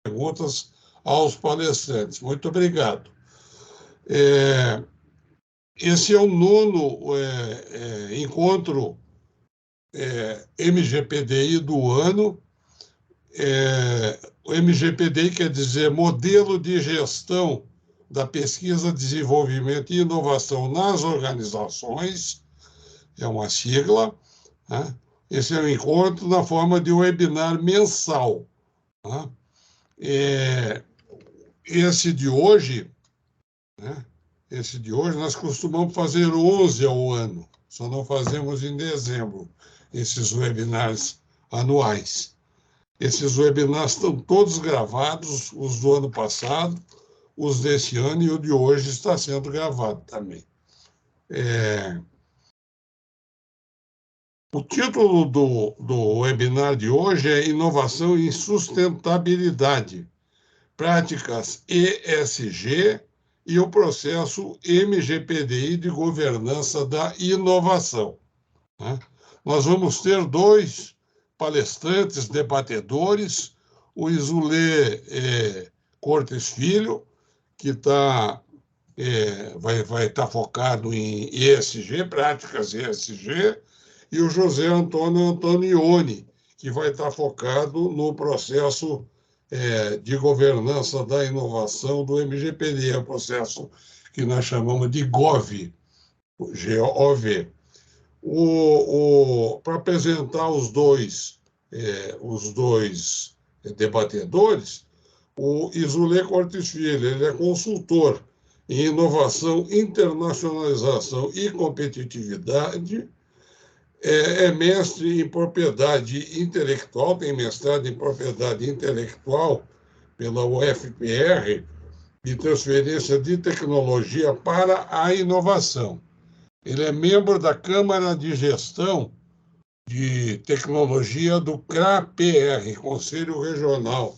perguntas aos palestrantes. Muito obrigado. Esse é o nono encontro MGPDI do ano. O MGPDI quer dizer Modelo de Gestão da Pesquisa, Desenvolvimento e Inovação nas Organizações, é uma sigla, né? Esse é um encontro na forma de um webinar mensal, né? Esse de hoje, né? Esse de hoje, nós costumamos fazer 11 ao ano, só não fazemos em dezembro, esses webinars anuais. Esses webinars estão todos gravados, os do ano passado, os desse ano, e o de hoje está sendo gravado também. O título do webinar de hoje é Inovação em Sustentabilidade, Práticas ESG e o processo MGPDI de governança da inovação, né? Nós vamos ter dois palestrantes, debatedores, o Isulê Cortes Filho, que vai estar focado em ESG, práticas ESG, e o José Antônio Antonioni, que vai estar focado no processo de governança da inovação do MGPD, é o processo que nós chamamos de GOV, G-O-V. Para apresentar os dois debatedores, o Isulê Cortes Filho, ele é consultor em inovação, internacionalização e competitividade, é mestre em propriedade intelectual, tem mestrado em propriedade intelectual pela UFPR, de transferência de tecnologia para a inovação. Ele é membro da Câmara de Gestão de Tecnologia do CRAPR, Conselho Regional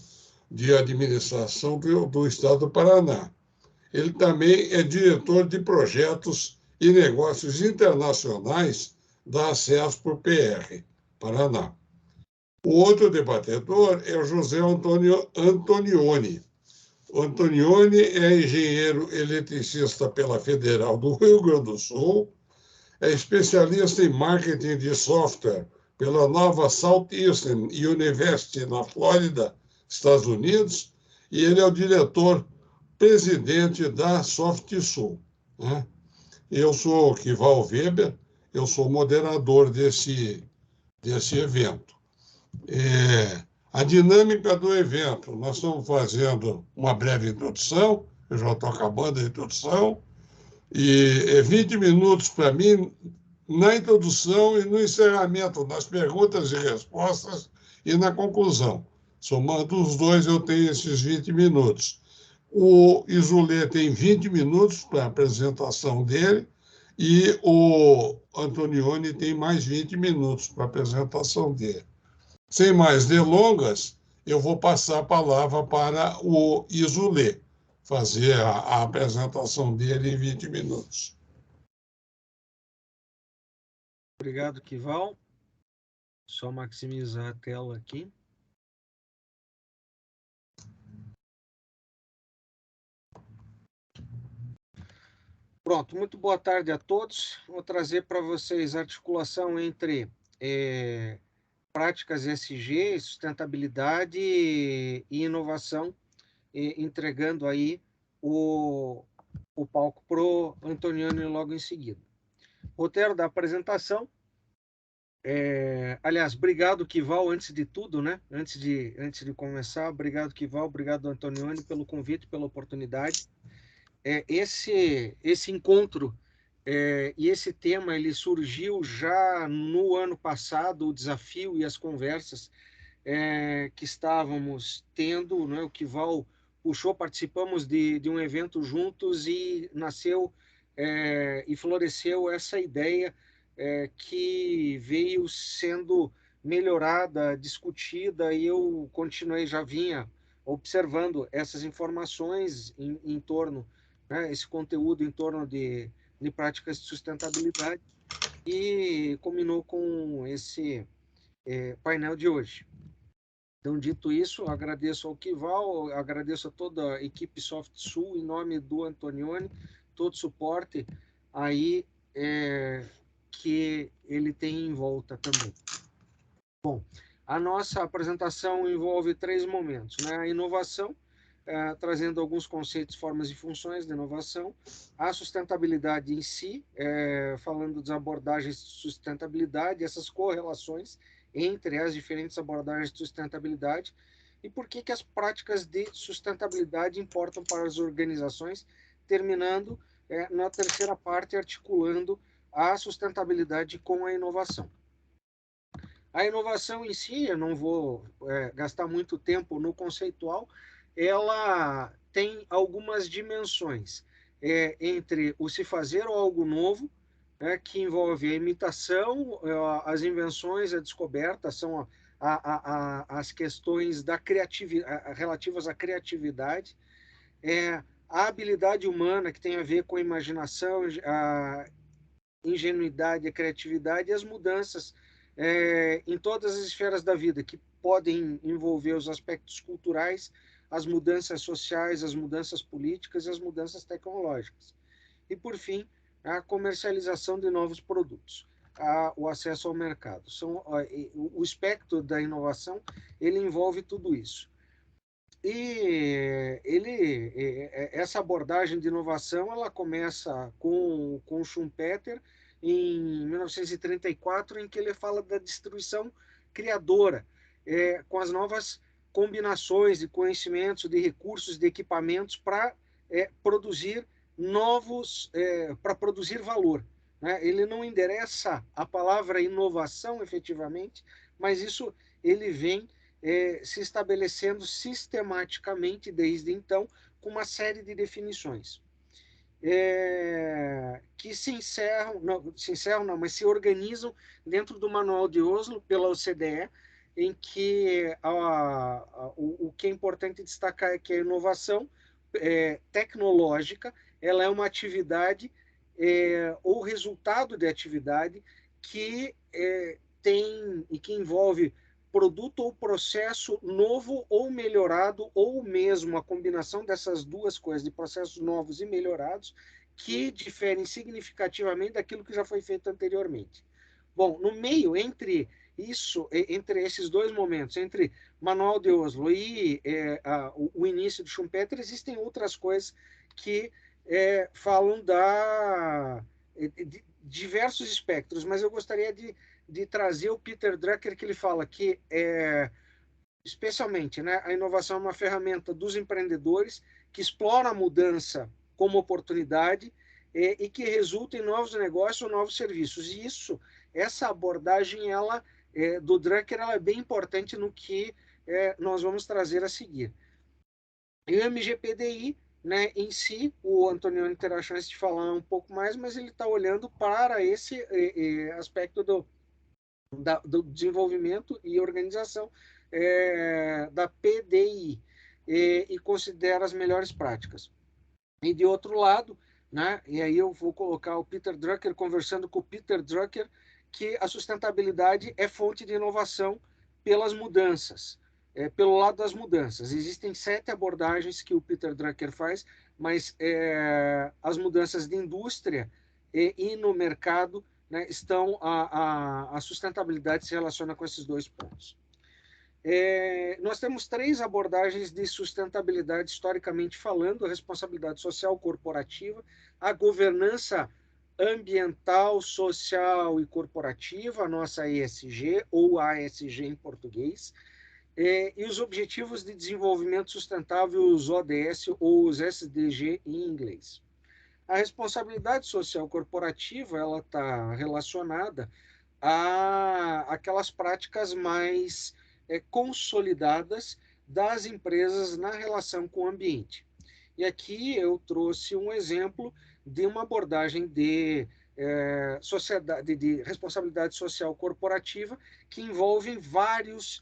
de Administração do Estado do Paraná. Ele também é diretor de projetos e negócios internacionais da Acesp PR, Paraná. O outro debatedor é o José Antônio Antonioni. O Antonioni é engenheiro eletricista pela Federal do Rio Grande do Sul, é especialista em marketing de software pela Nova Southeastern University, na Flórida, Estados Unidos, e ele é o diretor-presidente da SoftSul, né? Eu sou o Kival Weber, eu sou moderador desse evento. A dinâmica do evento, nós estamos fazendo uma breve introdução, eu já estou acabando a introdução, e 20 minutos para mim na introdução e no encerramento, nas perguntas e respostas e na conclusão. Somando os dois, eu tenho esses 20 minutos. O Isulê tem 20 minutos para a apresentação dele e o Antonioni tem mais 20 minutos para a apresentação dele. Sem mais delongas, eu vou passar a palavra para o Isulê fazer a apresentação dele em 20 minutos. Obrigado, Kival. Só maximizar a tela aqui. Pronto, muito boa tarde a todos. Vou trazer para vocês a articulação entre práticas ESG, sustentabilidade e inovação, entregando aí o palco para o Antonioni logo em seguida. Roteiro da apresentação. Aliás, obrigado, Kival, antes de tudo, né? Antes de começar, obrigado, Kival, obrigado, Antonioni, pelo convite, pela oportunidade. Esse encontro e esse tema, ele surgiu já no ano passado, o desafio e as conversas que estávamos tendo, né? O Kival puxou, participamos de um evento juntos e nasceu e floresceu essa ideia que veio sendo melhorada, discutida, e eu continuei, já vinha observando essas informações em torno, né, esse conteúdo em torno de práticas de sustentabilidade, e combinou com esse painel de hoje. Então, dito isso, agradeço ao Kival, agradeço a toda a equipe SoftSul, em nome do Antonioni, todo o suporte aí que ele tem em volta também. Bom, a nossa apresentação envolve 3 momentos, né? A inovação, trazendo alguns conceitos, formas e funções da inovação, a sustentabilidade em si, falando das abordagens de sustentabilidade, essas correlações entre as diferentes abordagens de sustentabilidade, e por que as práticas de sustentabilidade importam para as organizações, terminando na terceira parte, articulando a sustentabilidade com a inovação. A inovação em si, eu não vou gastar muito tempo no conceitual, ela tem algumas dimensões entre o se fazer algo novo, que envolve a imitação, as invenções, a descoberta, são as questões da relativas à criatividade, a habilidade humana, que tem a ver com a imaginação, a ingenuidade, a criatividade e as mudanças em todas as esferas da vida, que podem envolver os aspectos culturais, as mudanças sociais, as mudanças políticas e as mudanças tecnológicas. E, por fim, a comercialização de novos produtos, o acesso ao mercado. O espectro da inovação, ele envolve tudo isso. E essa abordagem de inovação, ela começa com Schumpeter, em 1934, em que ele fala da destruição criadora, com as novas combinações de conhecimentos, de recursos, de equipamentos para produzir novos, para produzir valor. Né? Ele não endereça a palavra inovação, efetivamente, mas isso ele vem se estabelecendo sistematicamente desde então, com uma série de definições. Que se encerram, não, mas se organizam dentro do Manual de Oslo pela OCDE, em que o que é importante destacar é que a inovação tecnológica, ela é uma atividade ou resultado de atividade que tem e que envolve produto ou processo novo ou melhorado, ou mesmo a combinação dessas duas coisas, de processos novos e melhorados, que diferem significativamente daquilo que já foi feito anteriormente. Bom, no meio, entre esses dois momentos, entre Manual de Oslo e o início de Schumpeter, existem outras coisas que falam de diversos espectros, mas eu gostaria de trazer o Peter Drucker, que ele fala que, especialmente, né, a inovação é uma ferramenta dos empreendedores que explora a mudança como oportunidade e que resulta em novos negócios ou novos serviços. E essa abordagem do Drucker, ela é bem importante no que nós vamos trazer a seguir. E o MGPDI, né, em si, o Antonioni terá a chance de falar um pouco mais, mas ele está olhando para esse aspecto do desenvolvimento e organização da PDI e considera as melhores práticas. E de outro lado, né, e aí eu vou colocar o Peter Drucker, conversando com o Peter Drucker, que a sustentabilidade é fonte de inovação pelas mudanças, pelo lado das mudanças. Existem 7 abordagens que o Peter Drucker faz, mas as mudanças de indústria e no mercado, né, a sustentabilidade se relaciona com esses 2 pontos. Nós temos 3 abordagens de sustentabilidade historicamente falando: a responsabilidade social corporativa, a governança ambiental, social e corporativa, a nossa ESG, ou ASG em português, e os Objetivos de Desenvolvimento Sustentável, os ODS ou os SDG em inglês. A responsabilidade social corporativa, ela está relacionada aquelas práticas mais consolidadas das empresas na relação com o ambiente. E aqui eu trouxe um exemplo de uma abordagem de responsabilidade social corporativa que envolve vários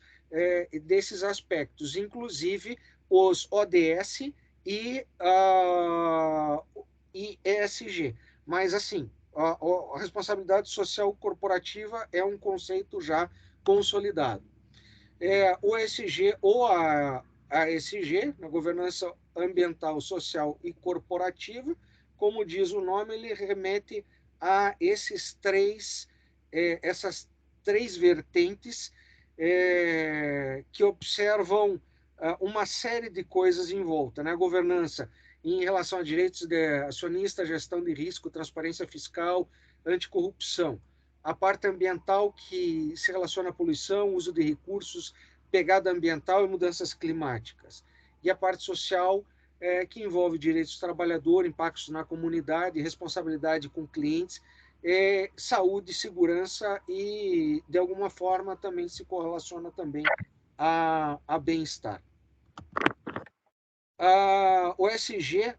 desses aspectos, inclusive os ODS e ESG. Mas, assim, a responsabilidade social corporativa é um conceito já consolidado. o ESG ou a ESG, a governança ambiental, social e corporativa, como diz o nome, ele remete a essas três vertentes que observam uma série de coisas em volta, né? A governança em relação a direitos de acionista, gestão de risco, transparência fiscal, anticorrupção. A parte ambiental, que se relaciona à poluição, uso de recursos, pegada ambiental e mudanças climáticas. E a parte social, que envolve direitos do trabalhador, impactos na comunidade, responsabilidade com clientes, saúde, segurança e, de alguma forma, também se correlaciona também a bem-estar. O ESG,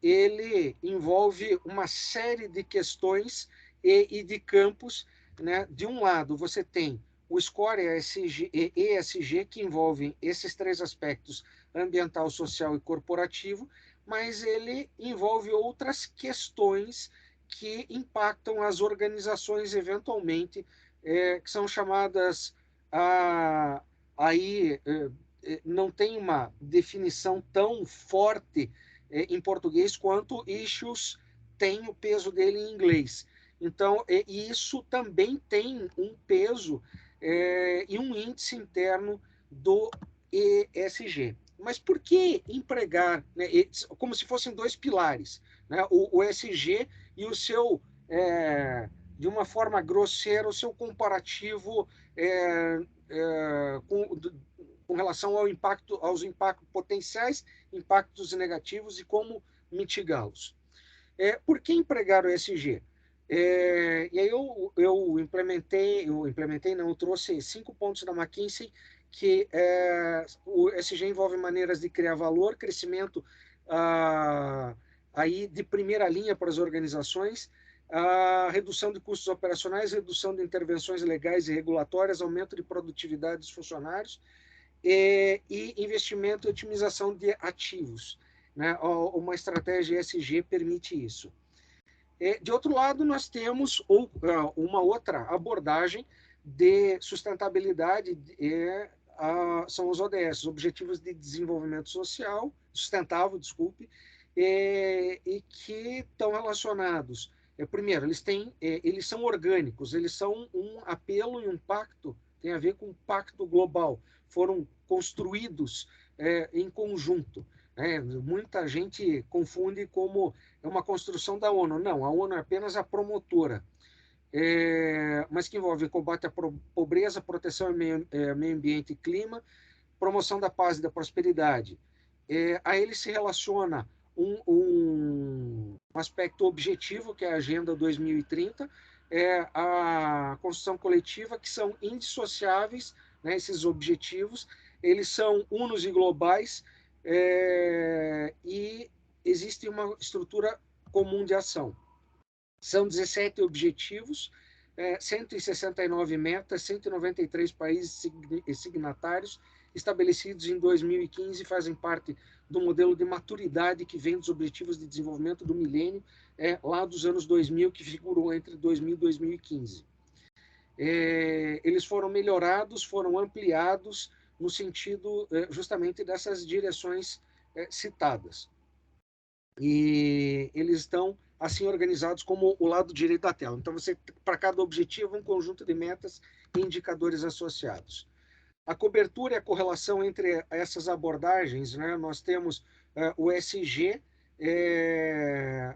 ele envolve uma série de questões e de campos, né? De um lado, você tem o Score ESG, ESG, que envolvem esses três aspectos, ambiental, social e corporativo, mas ele envolve outras questões que impactam as organizações eventualmente, que são chamadas aí não tem uma definição tão forte em português quanto issues tem o peso dele em inglês. Então, isso também tem um peso e um índice interno do ESG. Mas por que empregar, né, como se fossem dois pilares, né, o ESG e o seu, de uma forma grosseira, o seu comparativo com relação aos impactos potenciais, impactos negativos e como mitigá-los. Por que empregar o ESG? E aí eu trouxe 5 pontos da McKinsey, que o ESG envolve maneiras de criar valor, crescimento aí de primeira linha para as organizações, a redução de custos operacionais, redução de intervenções legais e regulatórias, aumento de produtividade dos funcionários, e investimento e otimização de ativos. Né? Uma estratégia ESG permite isso. De outro lado, nós temos uma outra abordagem de sustentabilidade, são os ODS, Objetivos de Desenvolvimento Social, Sustentável, desculpe, e que estão relacionados. Primeiro, eles são orgânicos, eles são um apelo e um pacto, tem a ver com um pacto global, foram construídos em conjunto. Muita gente confunde como uma construção da ONU. Não, a ONU é apenas a promotora, mas que envolve combate à pobreza, proteção ao meio ambiente e clima, promoção da paz e da prosperidade. A ele se relaciona um aspecto objetivo, que é a Agenda 2030, a construção coletiva, que são indissociáveis, né, esses objetivos, eles são unos e globais, e existe uma estrutura comum de ação. São 17 objetivos, 169 metas, 193 países signatários, estabelecidos em 2015, fazem parte do modelo de maturidade que vem dos Objetivos de Desenvolvimento do Milênio, lá dos anos 2000, que figurou entre 2000 e 2015. Eles foram melhorados, foram ampliados no sentido justamente dessas direções citadas. E eles estão assim organizados como o lado direito da tela. Então, para cada objetivo, um conjunto de metas e indicadores associados. A cobertura e a correlação entre essas abordagens, né? Nós temos o ESG,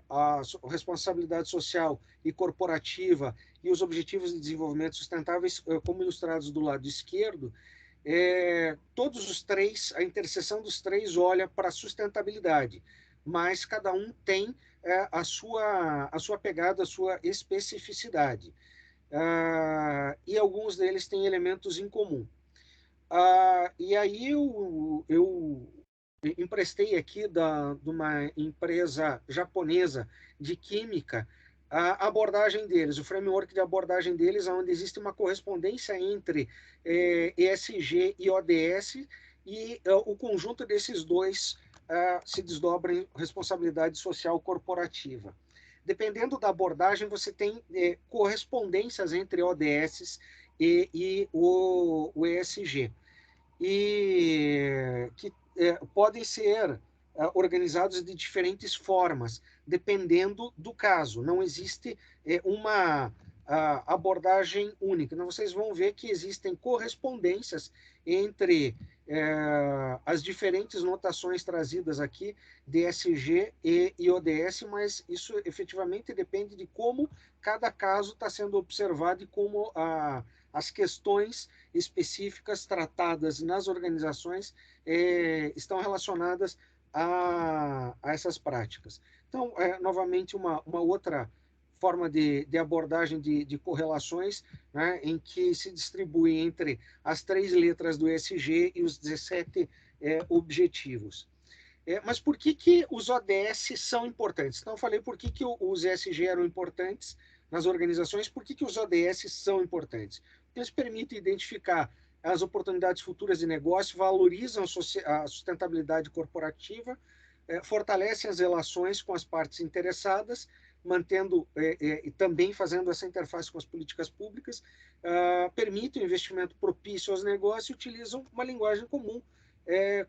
a responsabilidade social e corporativa e os objetivos de desenvolvimento sustentáveis, como ilustrados do lado esquerdo. Todos os três, a interseção dos três olha para a sustentabilidade, mas cada um tem a sua pegada, a sua especificidade. E alguns deles têm elementos em comum. E aí eu emprestei aqui de uma empresa japonesa de química a abordagem deles, o framework de abordagem deles, onde existe uma correspondência entre ESG e ODS, e o conjunto desses dois se desdobra em responsabilidade social corporativa. Dependendo da abordagem, você tem correspondências entre ODS e o ESG. e que podem ser organizados de diferentes formas, dependendo do caso. Não existe uma abordagem única. Então, vocês vão ver que existem correspondências entre as diferentes notações trazidas aqui, DSG e ODS, mas isso efetivamente depende de como cada caso está sendo observado e como as questões específicas tratadas nas organizações estão relacionadas a essas práticas. Então, novamente, uma outra forma de abordagem de correlações, né, em que se distribui entre as 3 letras do ESG e os 17 objetivos. Mas por que os ODS são importantes? Então, eu falei por que os ESG eram importantes nas organizações, por que os ODS são importantes? Porque eles permitem identificar as oportunidades futuras de negócio, valorizam a sustentabilidade corporativa, fortalecem as relações com as partes interessadas, mantendo e também fazendo essa interface com as políticas públicas, permitem o investimento propício aos negócios e utilizam uma linguagem comum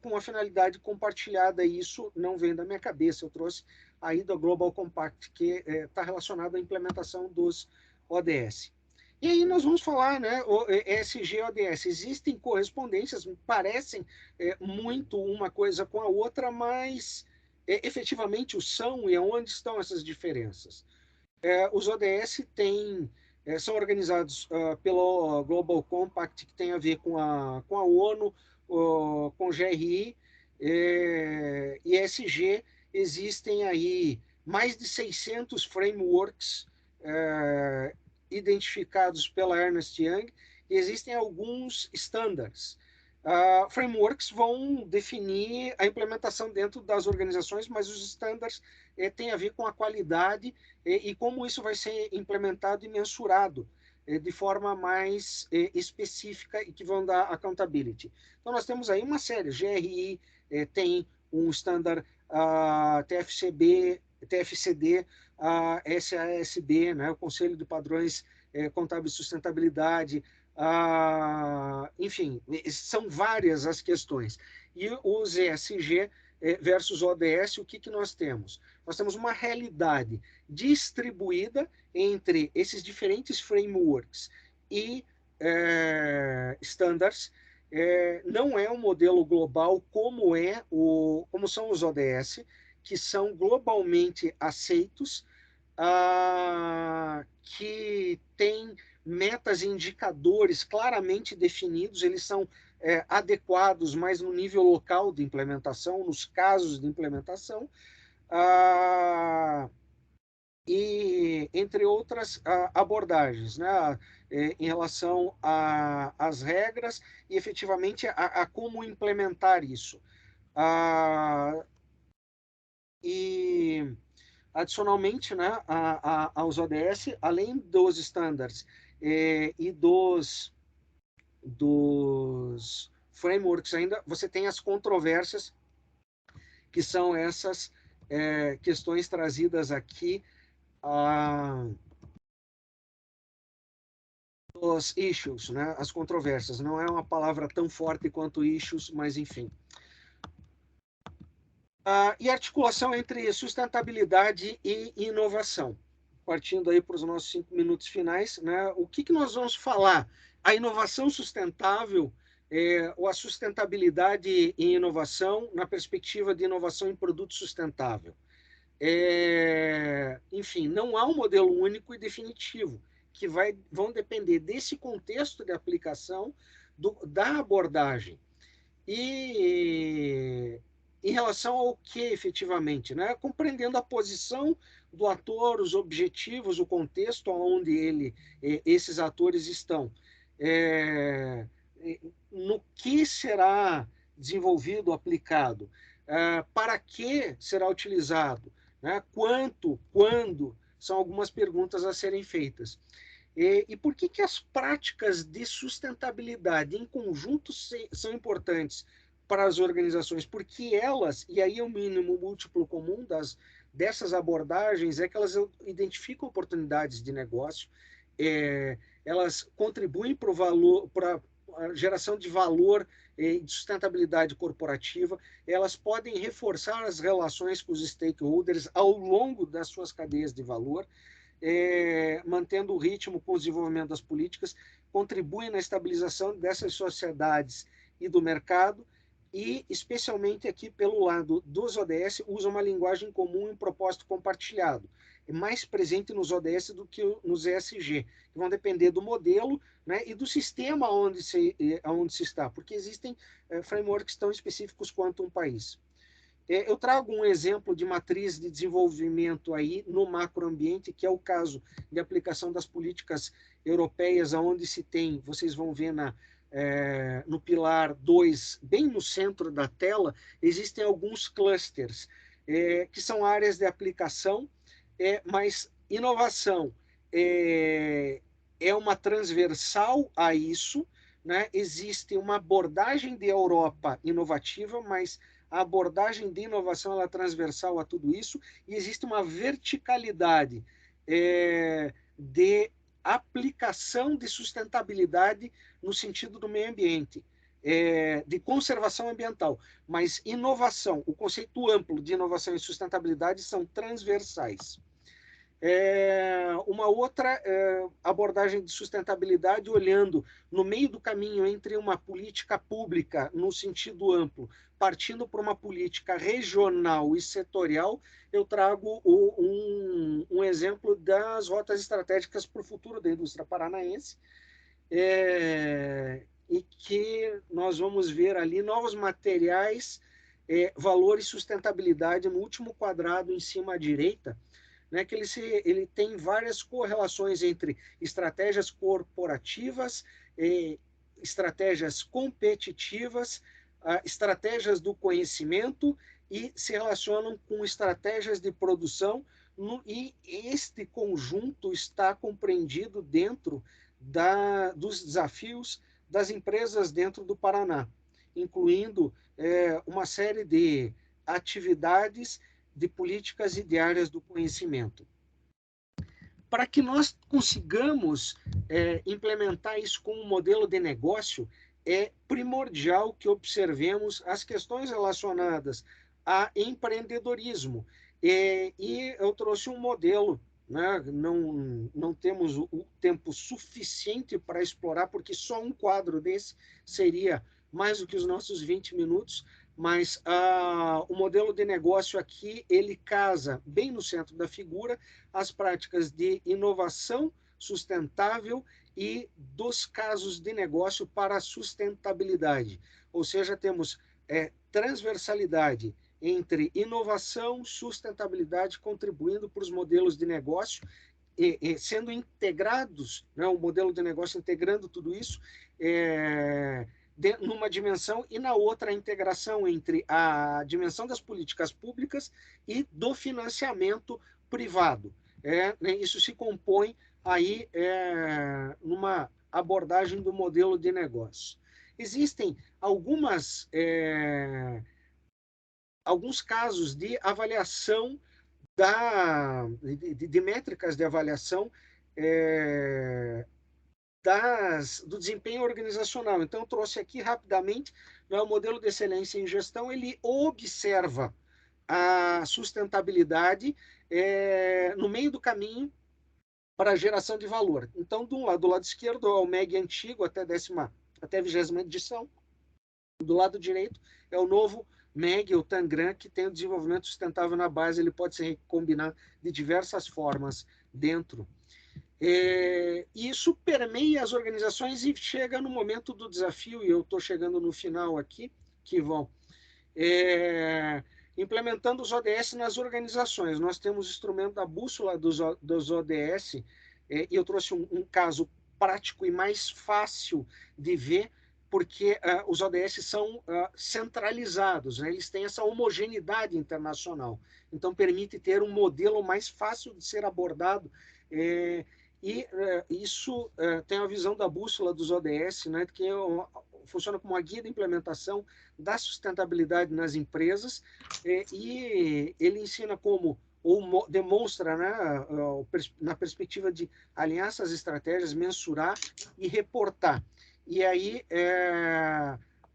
com a finalidade compartilhada. E isso não vem da minha cabeça, eu trouxe aí do Global Compact, que está relacionado à implementação dos ODS. E aí nós vamos falar, né, o ESG e ODS. Existem correspondências, parecem muito uma coisa com a outra, mas efetivamente o são, e onde estão essas diferenças? Os ODS são organizados pelo Global Compact, que tem a ver com a ONU, com o GRI e ESG. Existem aí mais de 600 frameworks identificados pela Ernst Young, e existem alguns standards. Frameworks vão definir a implementação dentro das organizações, mas os standards têm a ver com a qualidade e como isso vai ser implementado e mensurado de forma mais específica e que vão dar accountability. Então, nós temos aí uma série. GRI tem um standard, TFCD, SASB, né, o Conselho de Padrões Contábeis de Sustentabilidade, enfim, são várias as questões. E os ESG versus ODS, o que nós temos? Nós temos uma realidade distribuída entre esses diferentes frameworks e standards. Não é um modelo global como são os ODS, que são globalmente aceitos, que têm metas e indicadores claramente definidos, eles são adequados, mas no nível local de implementação, nos casos de implementação, e entre outras abordagens, né, em relação às regras e efetivamente a como implementar isso. E adicionalmente, né, aos ODS, além dos standards e dos frameworks ainda, você tem as controvérsias, que são essas questões trazidas aqui, os issues, né, as controvérsias. Não é uma palavra tão forte quanto issues, mas enfim. E articulação entre sustentabilidade e inovação. Partindo aí para os nossos 5 minutos finais, né, o que nós vamos falar? A inovação sustentável, ou a sustentabilidade e inovação na perspectiva de inovação em produto sustentável. Enfim, não há um modelo único e definitivo, que vão depender desse contexto de aplicação, da abordagem. E em relação ao que efetivamente, né? Compreendendo a posição do ator, os objetivos, o contexto onde esses atores estão. No que será desenvolvido, aplicado, para que será utilizado, né? Quanto, quando, são algumas perguntas a serem feitas. E por que as práticas de sustentabilidade em conjunto são importantes para as organizações? Porque elas, e aí é o mínimo múltiplo comum dessas abordagens, é que elas identificam oportunidades de negócio, elas contribuem para a geração de valor de sustentabilidade corporativa, elas podem reforçar as relações com os stakeholders ao longo das suas cadeias de valor, mantendo o ritmo com o desenvolvimento das políticas, contribuem na estabilização dessas sociedades e do mercado, e, especialmente aqui pelo lado dos ODS, usa uma linguagem comum e um propósito compartilhado. É mais presente nos ODS do que nos ESG, que vão depender do modelo, né, e do sistema onde se está, porque existem frameworks tão específicos quanto um país. Eu trago um exemplo de matriz de desenvolvimento aí no macroambiente, que é o caso de aplicação das políticas europeias, onde se tem, vocês vão ver no pilar 2, bem no centro da tela, existem alguns clusters, que são áreas de aplicação, mas inovação é uma transversal a isso, né? Existe uma abordagem de Europa inovativa, mas a abordagem de inovação ela é transversal a tudo isso, e existe uma verticalidade de aplicação de sustentabilidade no sentido do meio ambiente, de conservação ambiental, mas inovação, o conceito amplo de inovação e sustentabilidade são transversais. Uma outra abordagem de sustentabilidade, olhando no meio do caminho entre uma política pública no sentido amplo, partindo para uma política regional e setorial, eu trago um exemplo das rotas estratégicas para o futuro da indústria paranaense, e que nós vamos ver ali novos materiais, valor e sustentabilidade no último quadrado em cima à direita, né, que ele tem várias correlações entre estratégias corporativas, estratégias competitivas, estratégias do conhecimento, e se relacionam com estratégias de produção, e este conjunto está compreendido dentro dos desafios das empresas dentro do Paraná, incluindo uma série de atividades de políticas e de áreas do conhecimento. Para que nós consigamos implementar isso como um modelo de negócio, é primordial que observemos as questões relacionadas a empreendedorismo. E eu trouxe um modelo, né? Não temos o tempo suficiente para explorar, porque só um quadro desse seria mais do que os nossos 20 minutos, mas o modelo de negócio aqui, ele casa bem no centro da figura as práticas de inovação sustentável e dos casos de negócio para a sustentabilidade. Ou seja, temos transversalidade entre inovação, sustentabilidade, contribuindo para os modelos de negócio, sendo integrados, né, o modelo de negócio integrando tudo isso, numa dimensão, e na outra a integração entre a dimensão das políticas públicas e do financiamento privado. Isso se compõe aí numa abordagem do modelo de negócio. Existem alguns casos de avaliação de métricas de avaliação do desempenho organizacional. Então, eu trouxe aqui rapidamente, né, o modelo de excelência em gestão, ele observa a sustentabilidade no meio do caminho para a geração de valor. Então, do lado esquerdo é o MEG antigo, até a 20ª edição. Do lado direito é o novo MEG, o Tangram, que tem o desenvolvimento sustentável na base, ele pode se combinar de diversas formas dentro. Isso permeia as organizações e chega no momento do desafio, e eu estou chegando no final aqui, que vão implementando os ODS nas organizações. Nós temos o instrumento da bússola dos ODS, e eu trouxe um caso prático e mais fácil de ver, porque os ODS são centralizados, né? Eles têm essa homogeneidade internacional, então permite ter um modelo mais fácil de ser abordado, isso tem a visão da bússola dos ODS, né, que funciona como uma guia de implementação da sustentabilidade nas empresas, e ele ensina como, ou demonstra, né, na perspectiva de alinhar essas estratégias, mensurar e reportar. E aí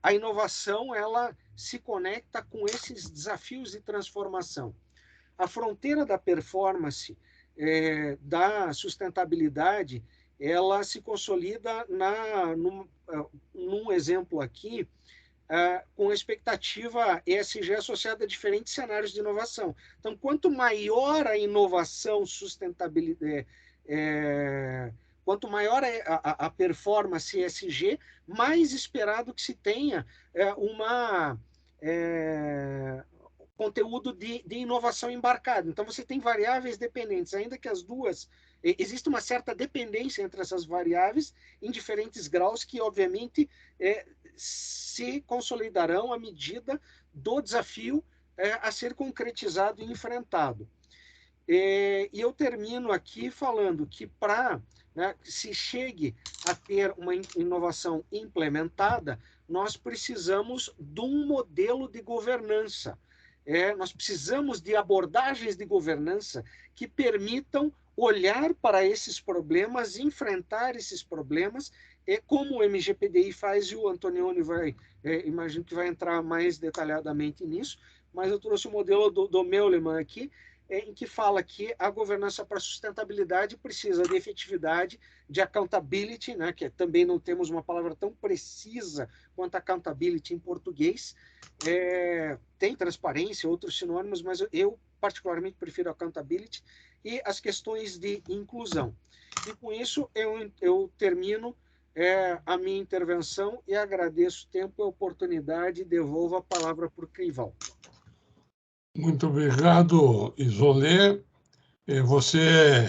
a inovação ela se conecta com esses desafios de transformação. A fronteira da performance, da sustentabilidade, ela se consolida num exemplo aqui, com a expectativa ESG associada a diferentes cenários de inovação. Então, quanto maior a inovação, sustentabilidade, quanto maior a performance ESG, mais esperado que se tenha conteúdo de inovação embarcado. Então, você tem variáveis dependentes, ainda que as duas... Existe uma certa dependência entre essas variáveis, em diferentes graus, que, obviamente, se consolidarão à medida do desafio a ser concretizado e enfrentado. E eu termino aqui falando que para se chegue a ter uma inovação implementada, nós precisamos de um modelo de governança. Nós precisamos de abordagens de governança que permitam olhar para esses problemas, enfrentar esses problemas, como o MGPDI faz, e o Antonioni imagino que vai entrar mais detalhadamente nisso, mas eu trouxe o modelo do Meuleman aqui, em que fala que a governança para sustentabilidade precisa de efetividade, de accountability, né, que também não temos uma palavra tão precisa quanto accountability em português. Tem transparência, outros sinônimos, mas eu particularmente prefiro accountability, e as questões de inclusão. E com isso eu termino a minha intervenção e agradeço o tempo e a oportunidade e devolvo a palavra para o Crival. Muito obrigado, Isolé. Você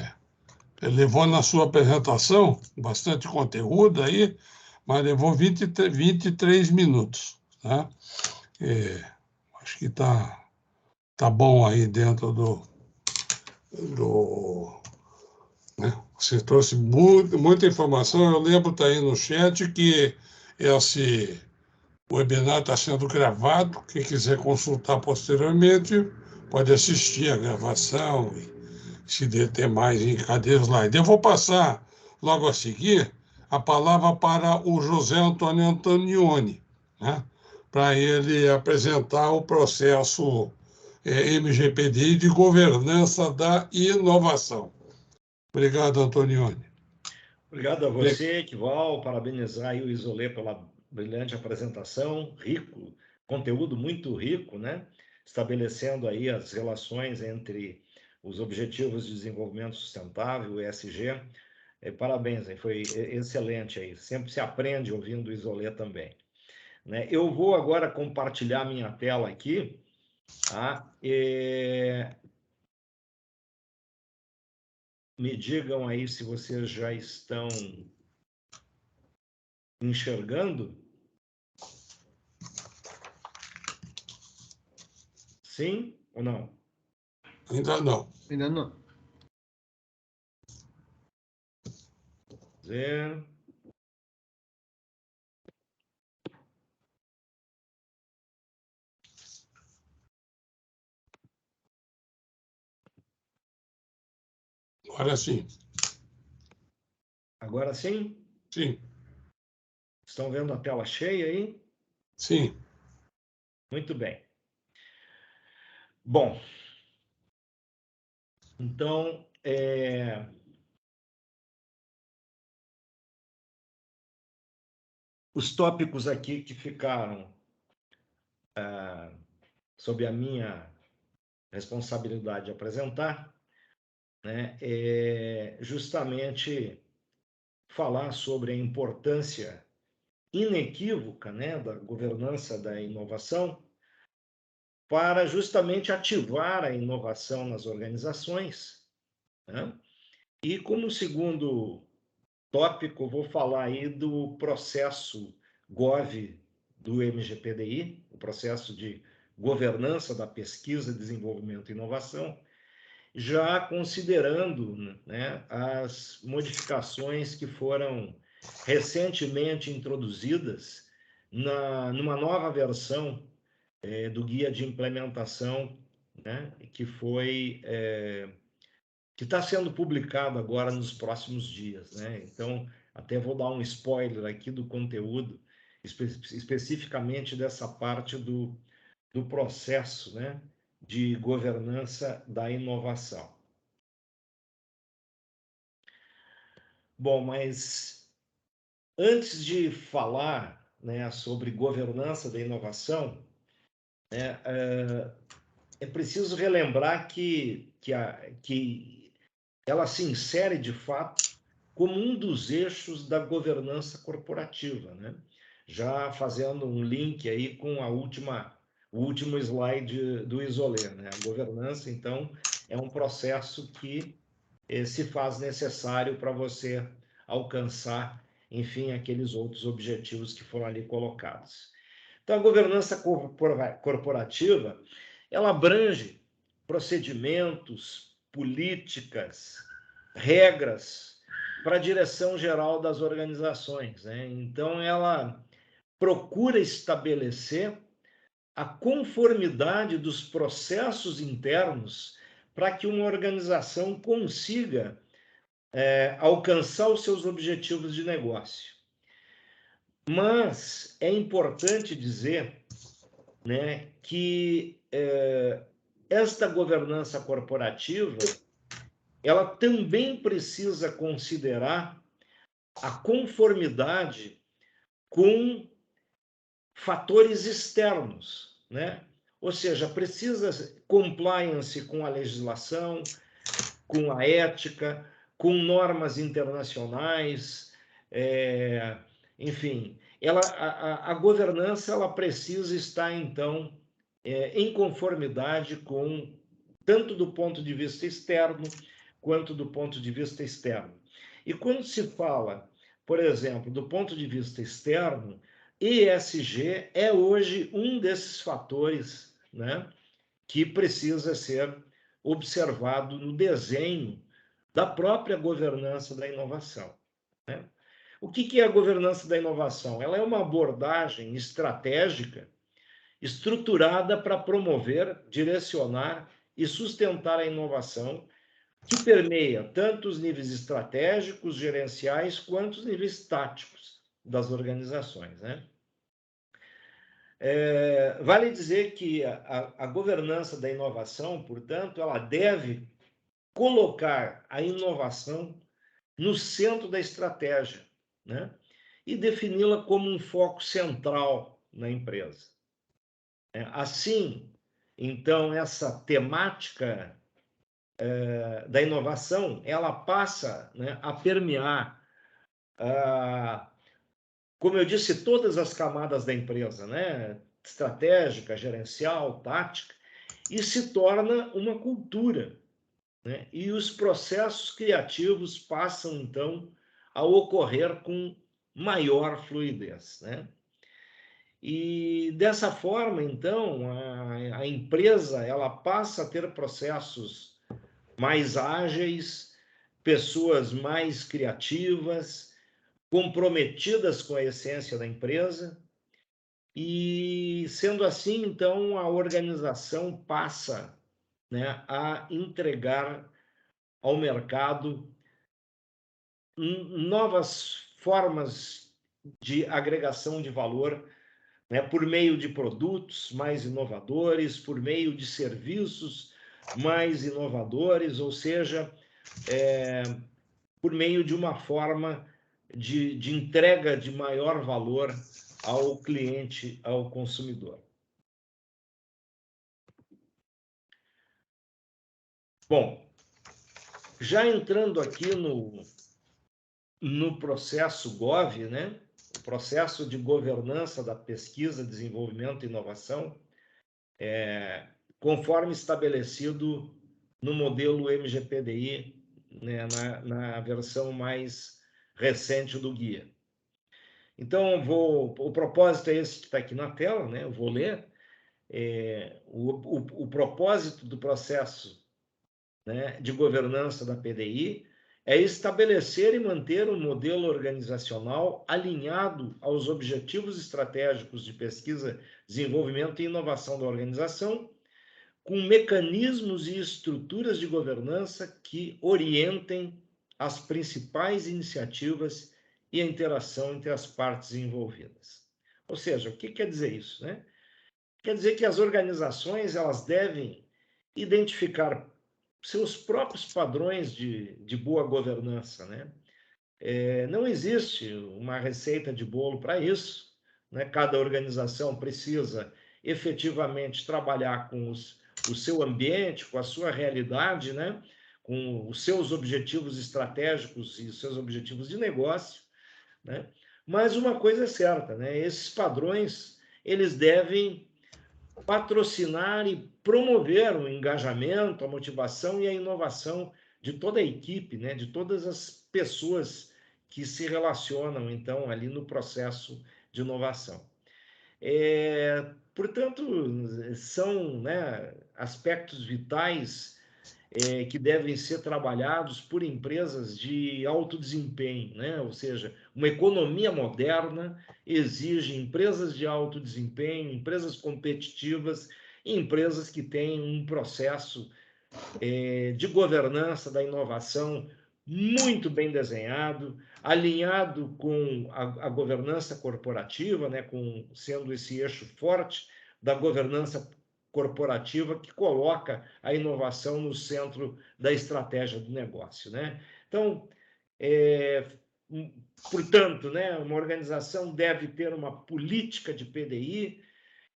levou na sua apresentação bastante conteúdo aí, mas levou 23 minutos. Tá? Acho que tá bom aí dentro né? Você trouxe muita informação. Eu lembro, está aí no chat, que o webinar está sendo gravado. Quem quiser consultar posteriormente, pode assistir a gravação e se deter mais em cadê slide. Eu vou passar logo a seguir a palavra para o José Antônio Antonioni, né? Para ele apresentar o processo MGPDI de governança da inovação. Obrigado, Antonioni. Obrigado a você, Equival, parabenizar aí o Isolé pela brilhante apresentação, rico, conteúdo muito rico, né? Estabelecendo aí as relações entre os Objetivos de Desenvolvimento Sustentável, o ESG. Parabéns, foi excelente aí. Sempre se aprende ouvindo o Isolé também. Né? Eu vou agora compartilhar minha tela aqui, tá? Me digam aí se vocês já estão enxergando. Sim ou não? Ainda não. Ainda não. Zero. Agora sim. Agora sim? Sim. Estão vendo a tela cheia aí? Sim. Muito bem. Bom, então, os tópicos aqui que ficaram sob a minha responsabilidade de apresentar, né, é justamente falar sobre a importância inequívoca, né, da governança da inovação para justamente ativar a inovação nas organizações, né? E como segundo tópico, vou falar aí do processo GOV do MGPDI, o processo de governança da pesquisa, desenvolvimento e inovação, já considerando, né, as modificações que foram recentemente introduzidas numa nova versão do guia de implementação, né, que está sendo publicado agora nos próximos dias, né? Então, até vou dar um spoiler aqui do conteúdo especificamente dessa parte do processo, né, de governança da inovação. Bom, mas antes de falar, né, sobre governança da inovação, né, é preciso relembrar que ela se insere, de fato, como um dos eixos da governança corporativa, né? Já fazendo um link aí com o último slide do Isolé, né? A governança, então, é um processo que se faz necessário para você alcançar, enfim, aqueles outros objetivos que foram ali colocados. Então, a governança corporativa, ela abrange procedimentos, políticas, regras para a direção geral das organizações, né? Então, ela procura estabelecer a conformidade dos processos internos para que uma organização consiga alcançar os seus objetivos de negócio. Mas é importante dizer, né, que esta governança corporativa, ela também precisa considerar a conformidade com fatores externos, né? Ou seja, precisa compliance com a legislação, com a ética, com normas internacionais, enfim, a governança ela precisa estar, então, em conformidade com, tanto do ponto de vista externo, quanto do ponto de vista externo. E quando se fala, por exemplo, do ponto de vista externo, ESG é hoje um desses fatores, né, que precisa ser observado no desenho da própria governança da inovação, né? O que é a governança da inovação? Ela é uma abordagem estratégica estruturada para promover, direcionar e sustentar a inovação que permeia tanto os níveis estratégicos, gerenciais, quanto os níveis táticos das organizações, né? Vale dizer que a governança da inovação, portanto, ela deve colocar a inovação no centro da estratégia, né? E defini-la como um foco central na empresa. Assim, então, essa temática da inovação, ela passa, né, a permear, como eu disse, todas as camadas da empresa, né? Estratégica, gerencial, tática, e se torna uma cultura, né? E os processos criativos passam, então, a ocorrer com maior fluidez, né? E dessa forma, então, a empresa ela passa a ter processos mais ágeis, pessoas mais criativas, comprometidas com a essência da empresa, e sendo assim, então, a organização passa, né, a entregar ao mercado novas formas de agregação de valor, né, por meio de produtos mais inovadores, por meio de serviços mais inovadores, ou seja, por meio de uma forma de entrega de maior valor ao cliente, ao consumidor. Bom, já entrando aqui no processo GOV, né? O processo de governança da pesquisa, desenvolvimento e inovação, conforme estabelecido no modelo MGPDI, né, na versão mais recente do guia. Então, o propósito é esse que está aqui na tela, né? Eu vou ler. O propósito do processo, né, de governança da PDI é estabelecer e manter um modelo organizacional alinhado aos objetivos estratégicos de pesquisa, desenvolvimento e inovação da organização, com mecanismos e estruturas de governança que orientem as principais iniciativas e a interação entre as partes envolvidas. Ou seja, o que quer dizer isso, né? Quer dizer que as organizações elas devem identificar seus próprios padrões de boa governança, né? Não existe uma receita de bolo para isso, né? Cada organização precisa efetivamente trabalhar com o seu ambiente, com a sua realidade, né? Com os seus objetivos estratégicos e os seus objetivos de negócio, né? Mas uma coisa é certa, né? Esses padrões eles devem patrocinar e promover o engajamento, a motivação e a inovação de toda a equipe, né? De todas as pessoas que se relacionam, então, ali no processo de inovação. Portanto, são, né, aspectos vitais que devem ser trabalhados por empresas de alto desempenho, né? Ou seja, uma economia moderna exige empresas de alto desempenho, empresas competitivas e empresas que têm um processo de governança da inovação muito bem desenhado, alinhado com a governança corporativa, né? Sendo esse eixo forte da governança corporativa que coloca a inovação no centro da estratégia do negócio, né? Então, portanto, né, uma organização deve ter uma política de PDI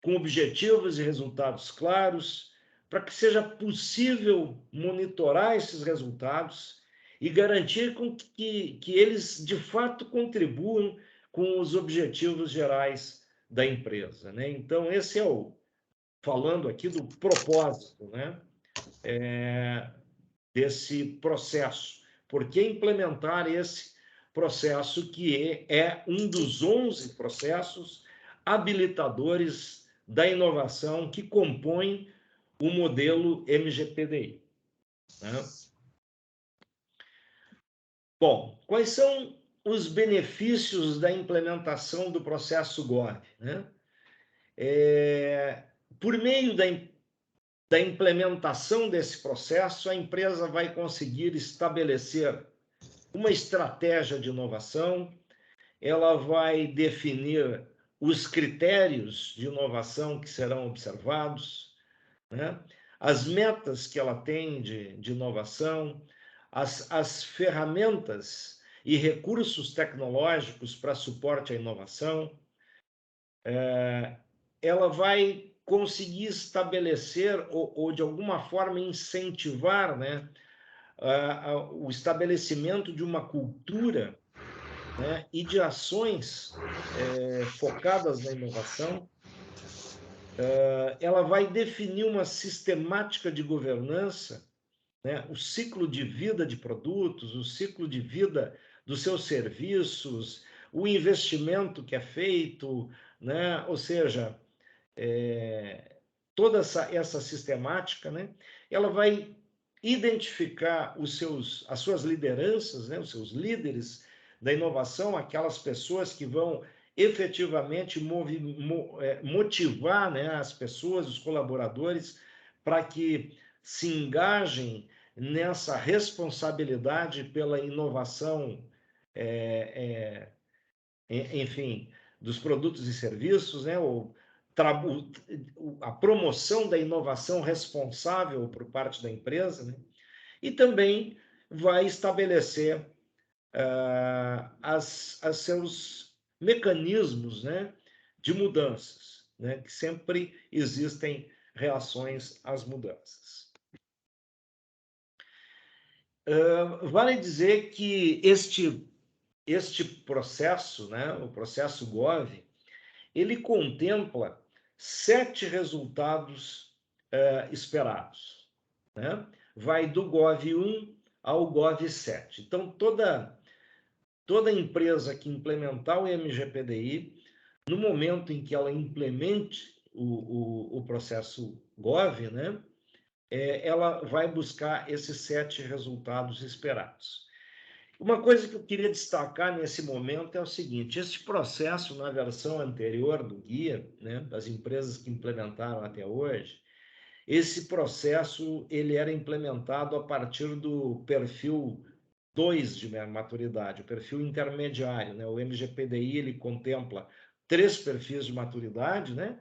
com objetivos e resultados claros, para que seja possível monitorar esses resultados e garantir que eles, de fato, contribuam com os objetivos gerais da empresa, né? Então, esse é falando aqui do propósito, né? Desse processo. Por que implementar esse processo que é um dos 11 processos habilitadores da inovação que compõem o modelo MGPDI, né? Bom, quais são os benefícios da implementação do processo GOV, né? Por meio da implementação desse processo, a empresa vai conseguir estabelecer uma estratégia de inovação, ela vai definir os critérios de inovação que serão observados, né? As metas que ela tem de inovação, as ferramentas e recursos tecnológicos para suporte à inovação, ela vai conseguir estabelecer ou de alguma forma incentivar, né, o estabelecimento de uma cultura, né, e de ações focadas na inovação. Ela vai definir uma sistemática de governança, né, o ciclo de vida de produtos, o ciclo de vida dos seus serviços, o investimento que é feito, né, ou seja, toda essa sistemática, né, ela vai identificar as suas lideranças, né, os seus líderes da inovação, aquelas pessoas que vão efetivamente motivar, né, as pessoas, os colaboradores, para que se engajem nessa responsabilidade pela inovação, enfim, dos produtos e serviços, né, a promoção da inovação responsável por parte da empresa, né, e também vai estabelecer seus mecanismos, né, de mudanças, né, que sempre existem reações às mudanças. Vale dizer que este processo, né, o processo GOV, ele contempla 7 resultados esperados, né? Vai do GOV1 ao GOV7. Então, toda empresa que implementar o MGPDI, no momento em que ela implemente o processo GOV, né, ela vai buscar esses 7 resultados esperados. Uma coisa que eu queria destacar nesse momento é o seguinte: esse processo, na versão anterior do guia, né, das empresas que implementaram até hoje, esse processo ele era implementado a partir do perfil 2 de maturidade, o perfil intermediário, né? O MGPDI ele contempla 3 perfis de maturidade, né?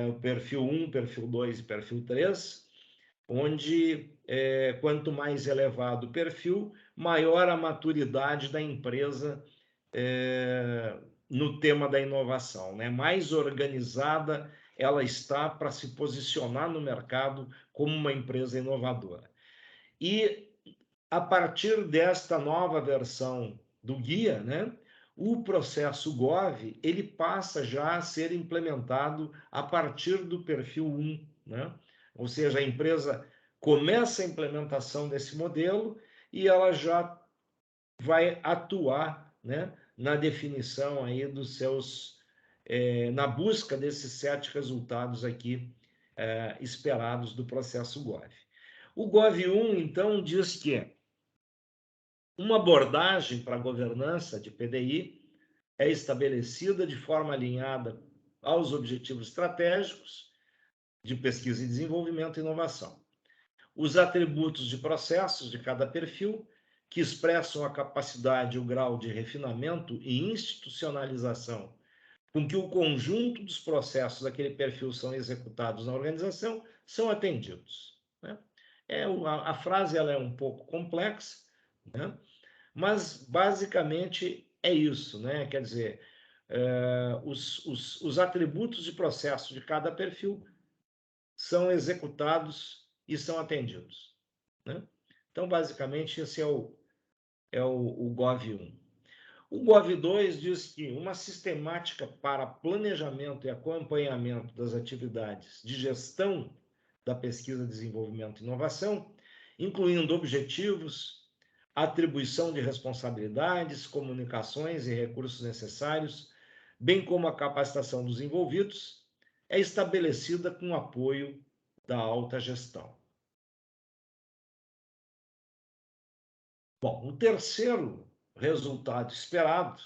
O perfil 1, perfil 2 e perfil 3, onde quanto mais elevado o perfil, maior a maturidade da empresa no tema da inovação, né? Mais organizada ela está para se posicionar no mercado como uma empresa inovadora. E a partir desta nova versão do guia, né, o processo GOV ele passa já a ser implementado a partir do perfil 1, né? Ou seja, a empresa começa a implementação desse modelo e ela já vai atuar, né, na definição aí dos seus, na busca desses 7 resultados aqui esperados do processo GOV. O GOV1, então, diz que uma abordagem para a governança de PDI é estabelecida de forma alinhada aos objetivos estratégicos de pesquisa e desenvolvimento e inovação. Os atributos de processos de cada perfil, que expressam a capacidade e o grau de refinamento e institucionalização com que o conjunto dos processos daquele perfil são executados na organização, são atendidos, né? A frase ela é um pouco complexa, né? Mas basicamente é isso, né? Quer dizer, os atributos de processo de cada perfil são executados e são atendidos, né? Então, basicamente, esse é o GOV1. O GOV2 diz que uma sistemática para planejamento e acompanhamento das atividades de gestão da pesquisa, desenvolvimento e inovação, incluindo objetivos, atribuição de responsabilidades, comunicações e recursos necessários, bem como a capacitação dos envolvidos, é estabelecida com o apoio da alta gestão. Bom, o terceiro resultado esperado,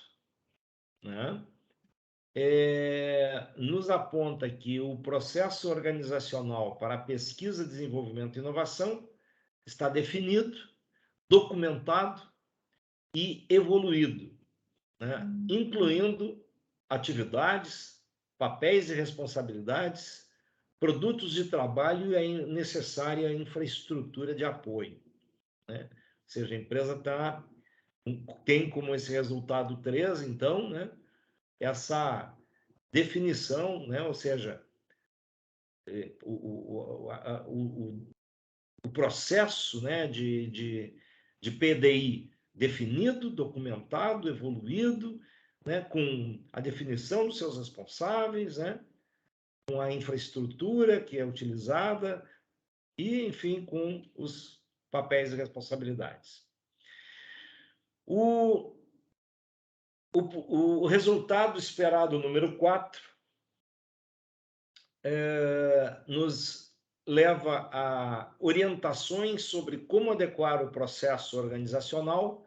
né, nos aponta que o processo organizacional para a pesquisa, desenvolvimento e inovação está definido, documentado e evoluído, né, incluindo atividades, papéis e responsabilidades, produtos de trabalho e a necessária infraestrutura de apoio, né? Ou seja, a empresa tem como esse resultado 3, então, né, essa definição, né, ou seja, o processo, né, de PDI definido, documentado, evoluído, né, com a definição dos seus responsáveis, né, com a infraestrutura que é utilizada e, enfim, com os papéis e responsabilidades. O resultado esperado número 4 nos leva a orientações sobre como adequar o processo organizacional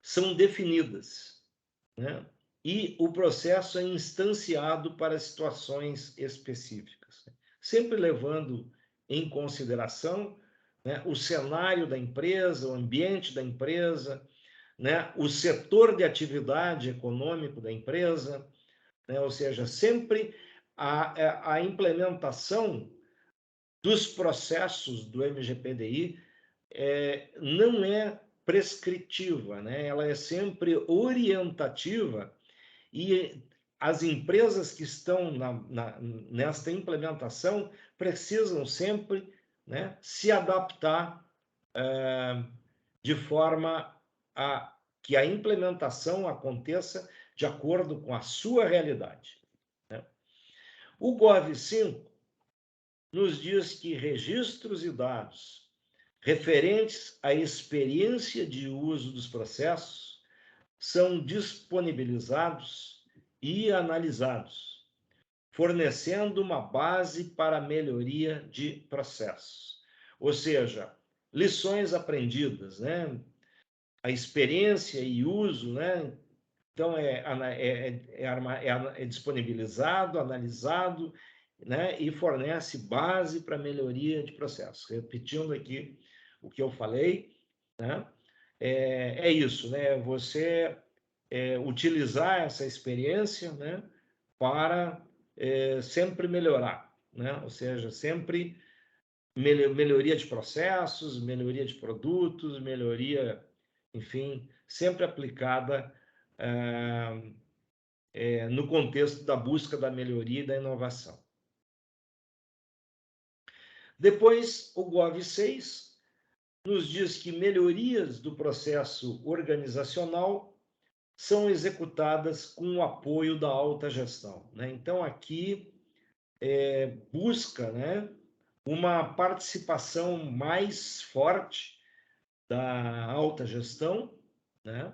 são definidas, né? E o processo é instanciado para situações específicas, né? Sempre levando em consideração, né, o cenário da empresa, o ambiente da empresa, né, o setor de atividade econômico da empresa, né? Ou seja, sempre a implementação dos processos do MGPDI não é prescritiva, né? Ela é sempre orientativa e as empresas que estão nesta implementação precisam sempre, né, se adaptar de forma a que a implementação aconteça de acordo com a sua realidade, né? O GOV5 nos diz que registros e dados referentes à experiência de uso dos processos são disponibilizados e analisados, fornecendo uma base para a melhoria de processos. Ou seja, lições aprendidas, né? A experiência e uso, né? Então, é disponibilizado, analisado, né? E fornece base para melhoria de processos. Repetindo aqui o que eu falei, né? É isso, né? Você utilizar essa experiência, né, para sempre melhorar, né? Ou seja, sempre melhoria de processos, melhoria de produtos, melhoria, enfim, sempre aplicada no contexto da busca da melhoria e da inovação. Depois, o GOV6 nos diz que melhorias do processo organizacional são executadas com o apoio da alta gestão, né? Então, aqui busca, né, uma participação mais forte da alta gestão, né,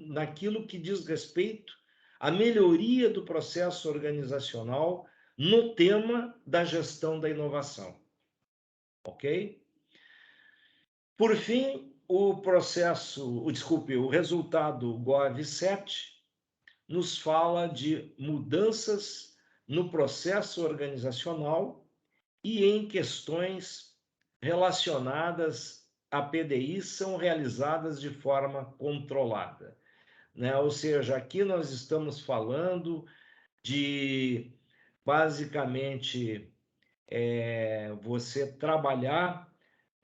naquilo que diz respeito à melhoria do processo organizacional no tema da gestão da inovação. Ok? Por fim, o resultado GOV7 nos fala de mudanças no processo organizacional e em questões relacionadas à PDI são realizadas de forma controlada, né? Ou seja, aqui nós estamos falando de, basicamente, você trabalhar,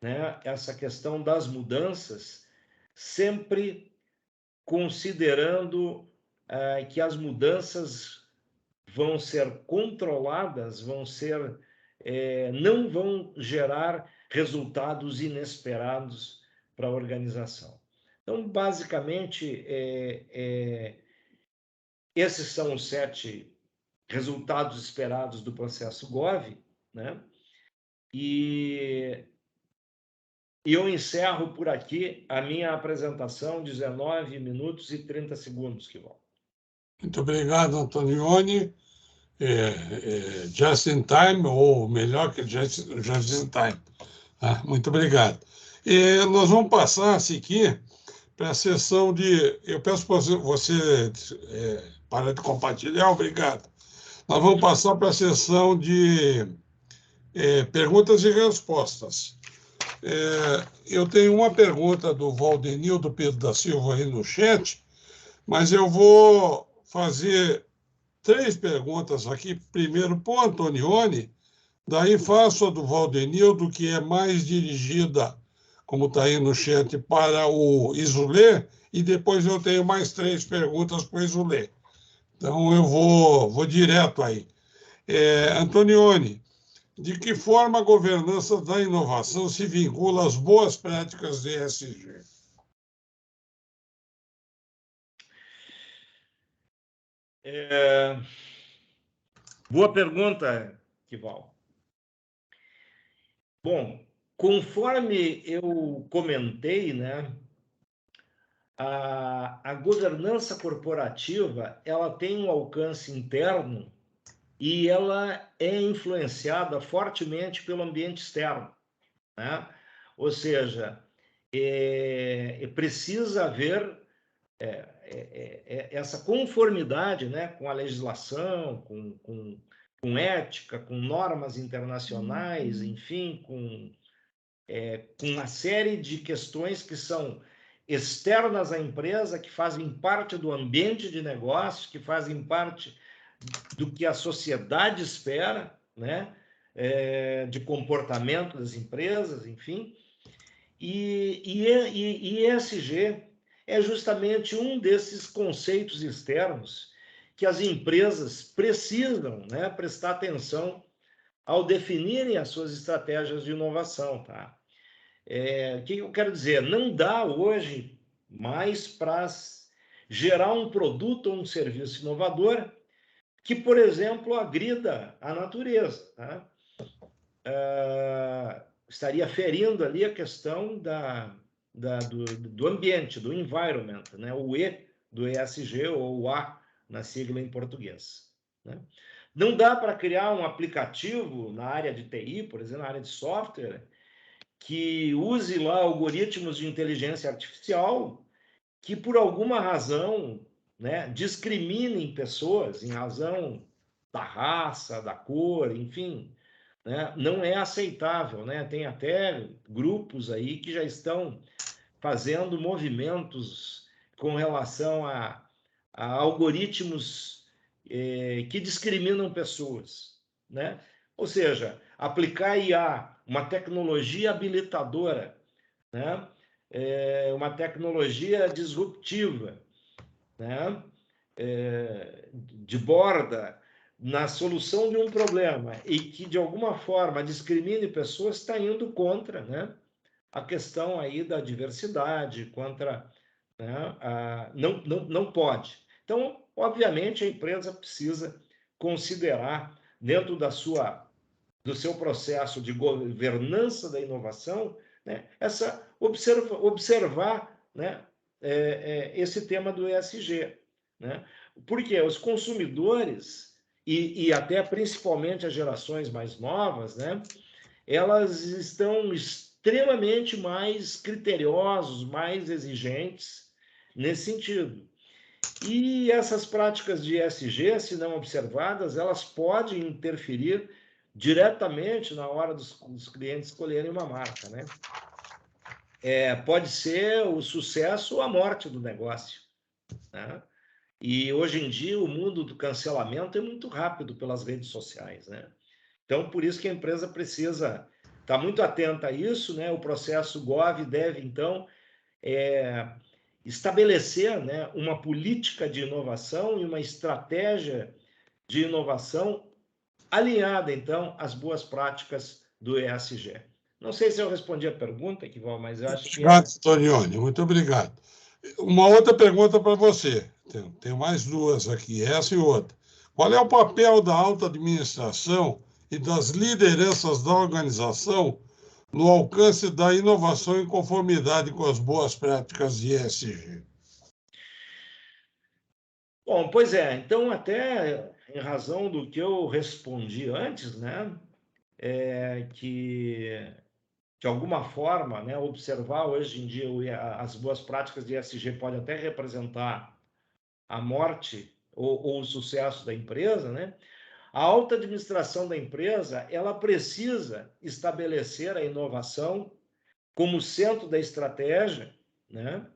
né, essa questão das mudanças, sempre considerando que as mudanças vão ser controladas, não vão gerar resultados inesperados para a organização. Então, basicamente, esses são os 7 resultados esperados do processo GOV, né? E eu encerro por aqui a minha apresentação, 19 minutos e 30 segundos, Kival. Muito obrigado, Antonioni. Just in time, ou melhor que just in time. Muito obrigado. Nós vamos passar aqui para a sessão de... Eu peço para você parar de compartilhar, obrigado. Nós vamos passar para a sessão de perguntas e respostas. Eu tenho uma pergunta do Valdenildo Pedro da Silva aí no chat, mas eu vou fazer 3 perguntas aqui. Primeiro para o Antonioni, daí faço a do Valdenildo, que é mais dirigida, como está aí no chat, para o Isulê, e depois eu tenho mais 3 perguntas para o Isulê. Então eu vou direto aí. Antonioni, de que forma a governança da inovação se vincula às boas práticas de ESG? Boa pergunta, Kival. Bom, conforme eu comentei, né, a governança corporativa ela tem um alcance interno e ela é influenciada fortemente pelo ambiente externo, né? Ou seja, precisa haver essa conformidade, né, com a legislação, com ética, com normas internacionais, enfim, com uma série de questões que são externas à empresa, que fazem parte do ambiente de negócios, que fazem parte do que a sociedade espera, né, de comportamento das empresas, enfim. E ESG é justamente um desses conceitos externos que as empresas precisam, né, prestar atenção ao definirem as suas estratégias de inovação, tá? O que eu quero dizer? Não dá hoje mais para gerar um produto ou um serviço inovador que, por exemplo, agrida a natureza, tá? Estaria ferindo ali a questão do ambiente, do environment, né? O E do ESG ou o A na sigla em português, né? Não dá para criar um aplicativo na área de TI, por exemplo, na área de software, que use lá algoritmos de inteligência artificial que, por alguma razão, né, discriminem pessoas em razão da raça, da cor, enfim, né? Não é aceitável, né? Tem até grupos aí que já estão fazendo movimentos com relação a algoritmos que discriminam pessoas, né? Ou seja, aplicar IA, uma tecnologia habilitadora, né? Uma tecnologia disruptiva, né? De borda na solução de um problema e que, de alguma forma, discrimine pessoas, está indo contra, né, a questão aí da diversidade, contra, né, não pode. Então, obviamente, a empresa precisa considerar, dentro do seu processo de governança da inovação, né, observar, né, esse tema do ESG, né? Porque os consumidores e até principalmente as gerações mais novas, né, elas estão extremamente mais criteriosos, mais exigentes nesse sentido. E essas práticas de ESG, se não observadas, elas podem interferir diretamente na hora dos clientes escolherem uma marca, né? Pode ser o sucesso ou a morte do negócio, né? E hoje em dia o mundo do cancelamento é muito rápido pelas redes sociais, né? Então, por isso que a empresa precisa estar muito atenta a isso, né? O processo Gov deve, então, estabelecer, né, uma política de inovação e uma estratégia de inovação alinhada, então, às boas práticas do ESG. Não sei se eu respondi a pergunta, Equival, mas eu acho que Obrigado, Antonioni, muito obrigado. Uma outra pergunta para você. Tenho mais duas aqui, essa e outra. Qual é o papel da alta administração e das lideranças da organização no alcance da inovação em conformidade com as boas práticas de ESG? Bom, pois é. Então, até em razão do que eu respondi antes, né, que de alguma forma, né, observar hoje em dia as boas práticas de ESG podem até representar a morte ou o sucesso da empresa, né? A alta administração da empresa, ela precisa estabelecer a inovação como centro da estratégia, né?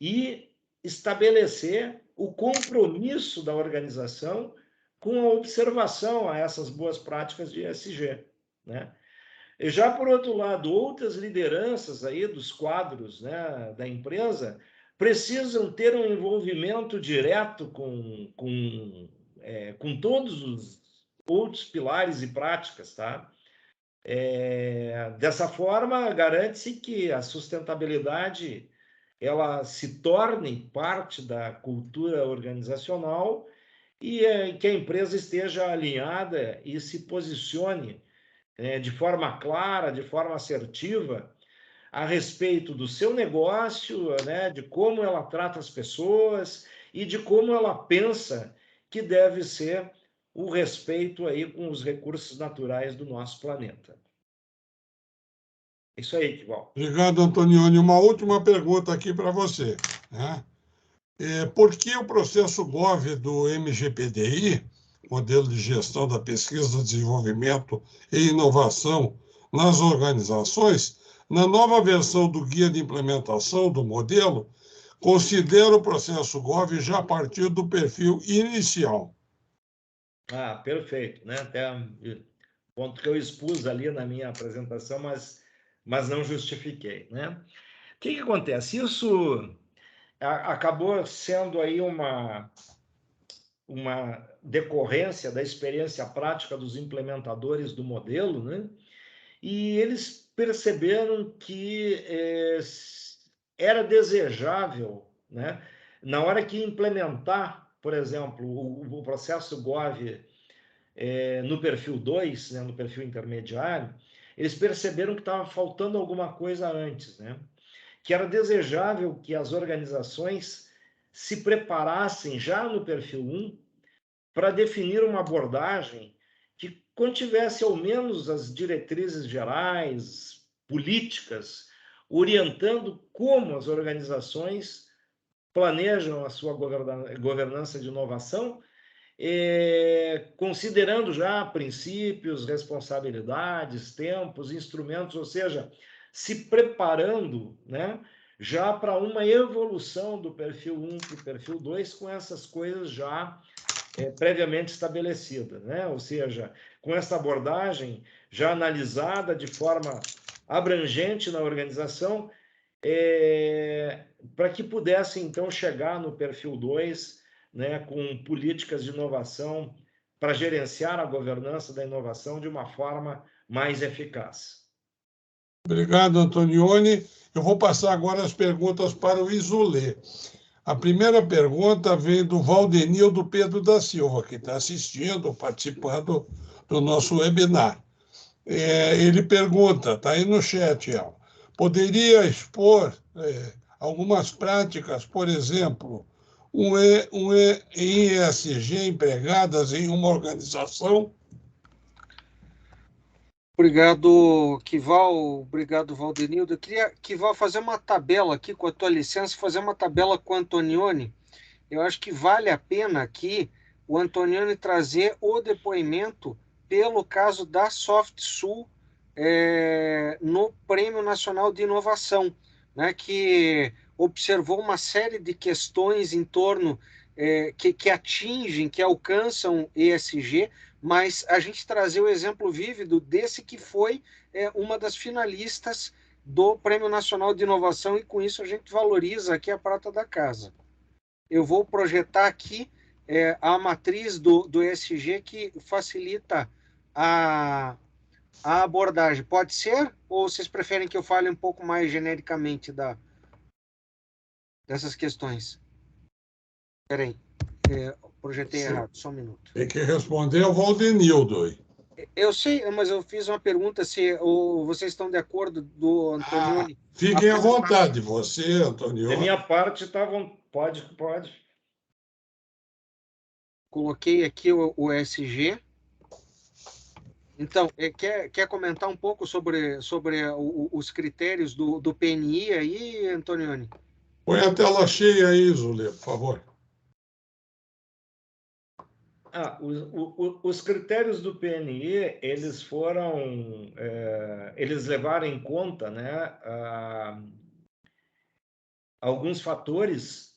E estabelecer o compromisso da organização com a observação a essas boas práticas de ESG, né? E já por outro lado, outras lideranças aí dos quadros, né, da empresa precisam ter um envolvimento direto com todos os outros pilares e práticas, tá? Dessa forma, garante-se que a sustentabilidade ela se torne parte da cultura organizacional e que a empresa esteja alinhada e se posicione de forma clara, de forma assertiva, a respeito do seu negócio, né, de como ela trata as pessoas e de como ela pensa que deve ser o respeito aí com os recursos naturais do nosso planeta. Isso aí, Tival. Obrigado, Antonioni. Uma última pergunta aqui para você, né? Por que o processo GOV do MGPDI, Modelo de Gestão da Pesquisa, Desenvolvimento e Inovação nas Organizações, na nova versão do Guia de Implementação do modelo, considera o processo GOV já a partir do perfil inicial? Perfeito, né? Até o ponto que eu expus ali na minha apresentação, mas não justifiquei, né? O que acontece? Isso acabou sendo aí uma decorrência da experiência prática dos implementadores do modelo, né? E eles perceberam que era desejável, né, na hora que implementar, por exemplo, o processo GOV no perfil 2, né, no perfil intermediário, eles perceberam que estava faltando alguma coisa antes, né? Que era desejável que as organizações se preparassem já no perfil 1 para definir uma abordagem que contivesse ao menos as diretrizes gerais, políticas, orientando como as organizações planejam a sua governança de inovação, considerando já princípios, responsabilidades, tempos, instrumentos, ou seja, se preparando, né, já para uma evolução do perfil 1 para o perfil 2 com essas coisas já previamente estabelecida, né? Ou seja, com essa abordagem já analisada de forma abrangente na organização, para que pudesse, então, chegar no perfil 2, né, com políticas de inovação para gerenciar a governança da inovação de uma forma mais eficaz. Obrigado, Antonioni. Eu vou passar agora as perguntas para o Isolê. A primeira pergunta vem do Valdenildo Pedro da Silva, que está assistindo, participando do nosso webinar. Ele pergunta, está aí no chat, poderia expor algumas práticas, por exemplo, em ESG empregadas em uma organização? Obrigado, Kival. Obrigado, Valdenildo. Eu queria, Kival, fazer uma tabela aqui, com a tua licença, fazer uma tabela com o Antonioni. Eu acho que vale a pena aqui o Antonioni trazer o depoimento pelo caso da SoftSul no Prêmio Nacional de Inovação, né, que observou uma série de questões em torno que atingem, que alcançam ESG, mas a gente trazer o exemplo vívido desse que foi uma das finalistas do Prêmio Nacional de Inovação, e com isso a gente valoriza aqui a prata da casa. Eu vou projetar aqui a matriz do ESG que facilita a abordagem. Pode ser? Ou vocês preferem que eu fale um pouco mais genericamente dessas questões? Espera aí. Projetei errado, só um minuto. Tem que responder ao Valdenildo aí. Eu sei, mas eu fiz uma pergunta se vocês estão de acordo do Antonioni. Fiquem à vontade, você, Antonioni. Da minha parte, pode. Coloquei aqui o ESG. Então, quer comentar um pouco sobre os critérios do PNI aí, Antonioni? Põe a tela cheia aí, Zulê, por favor. Os critérios do PNI, eles levaram em conta, né, alguns fatores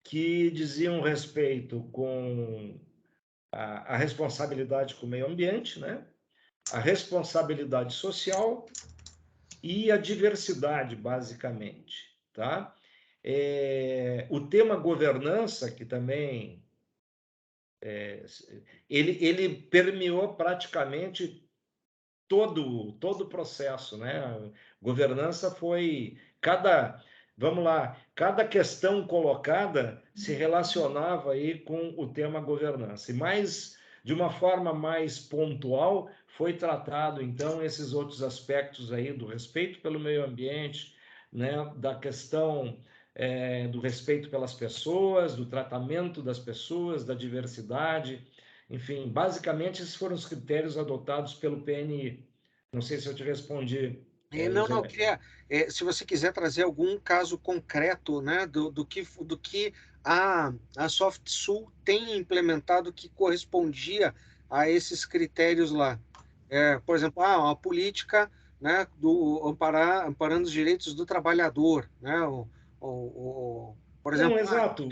que diziam respeito com a responsabilidade com o meio ambiente, né, a responsabilidade social e a diversidade, basicamente, tá? O tema governança, que também ele permeou praticamente todo o processo, né? Governança foi cada questão colocada se relacionava aí com o tema governança. E mais, de uma forma mais pontual, foi tratado, então, esses outros aspectos aí do respeito pelo meio ambiente, né? Da questão do respeito pelas pessoas, do tratamento das pessoas, da diversidade, enfim, basicamente esses foram os critérios adotados pelo PNI. Não sei se eu te respondi. Não, eu queria, se você quiser trazer algum caso concreto, né, do que a SoftSul tem implementado que correspondia a esses critérios lá. Por exemplo, a política, né, amparando os direitos do trabalhador, né, por exemplo... Não, exato.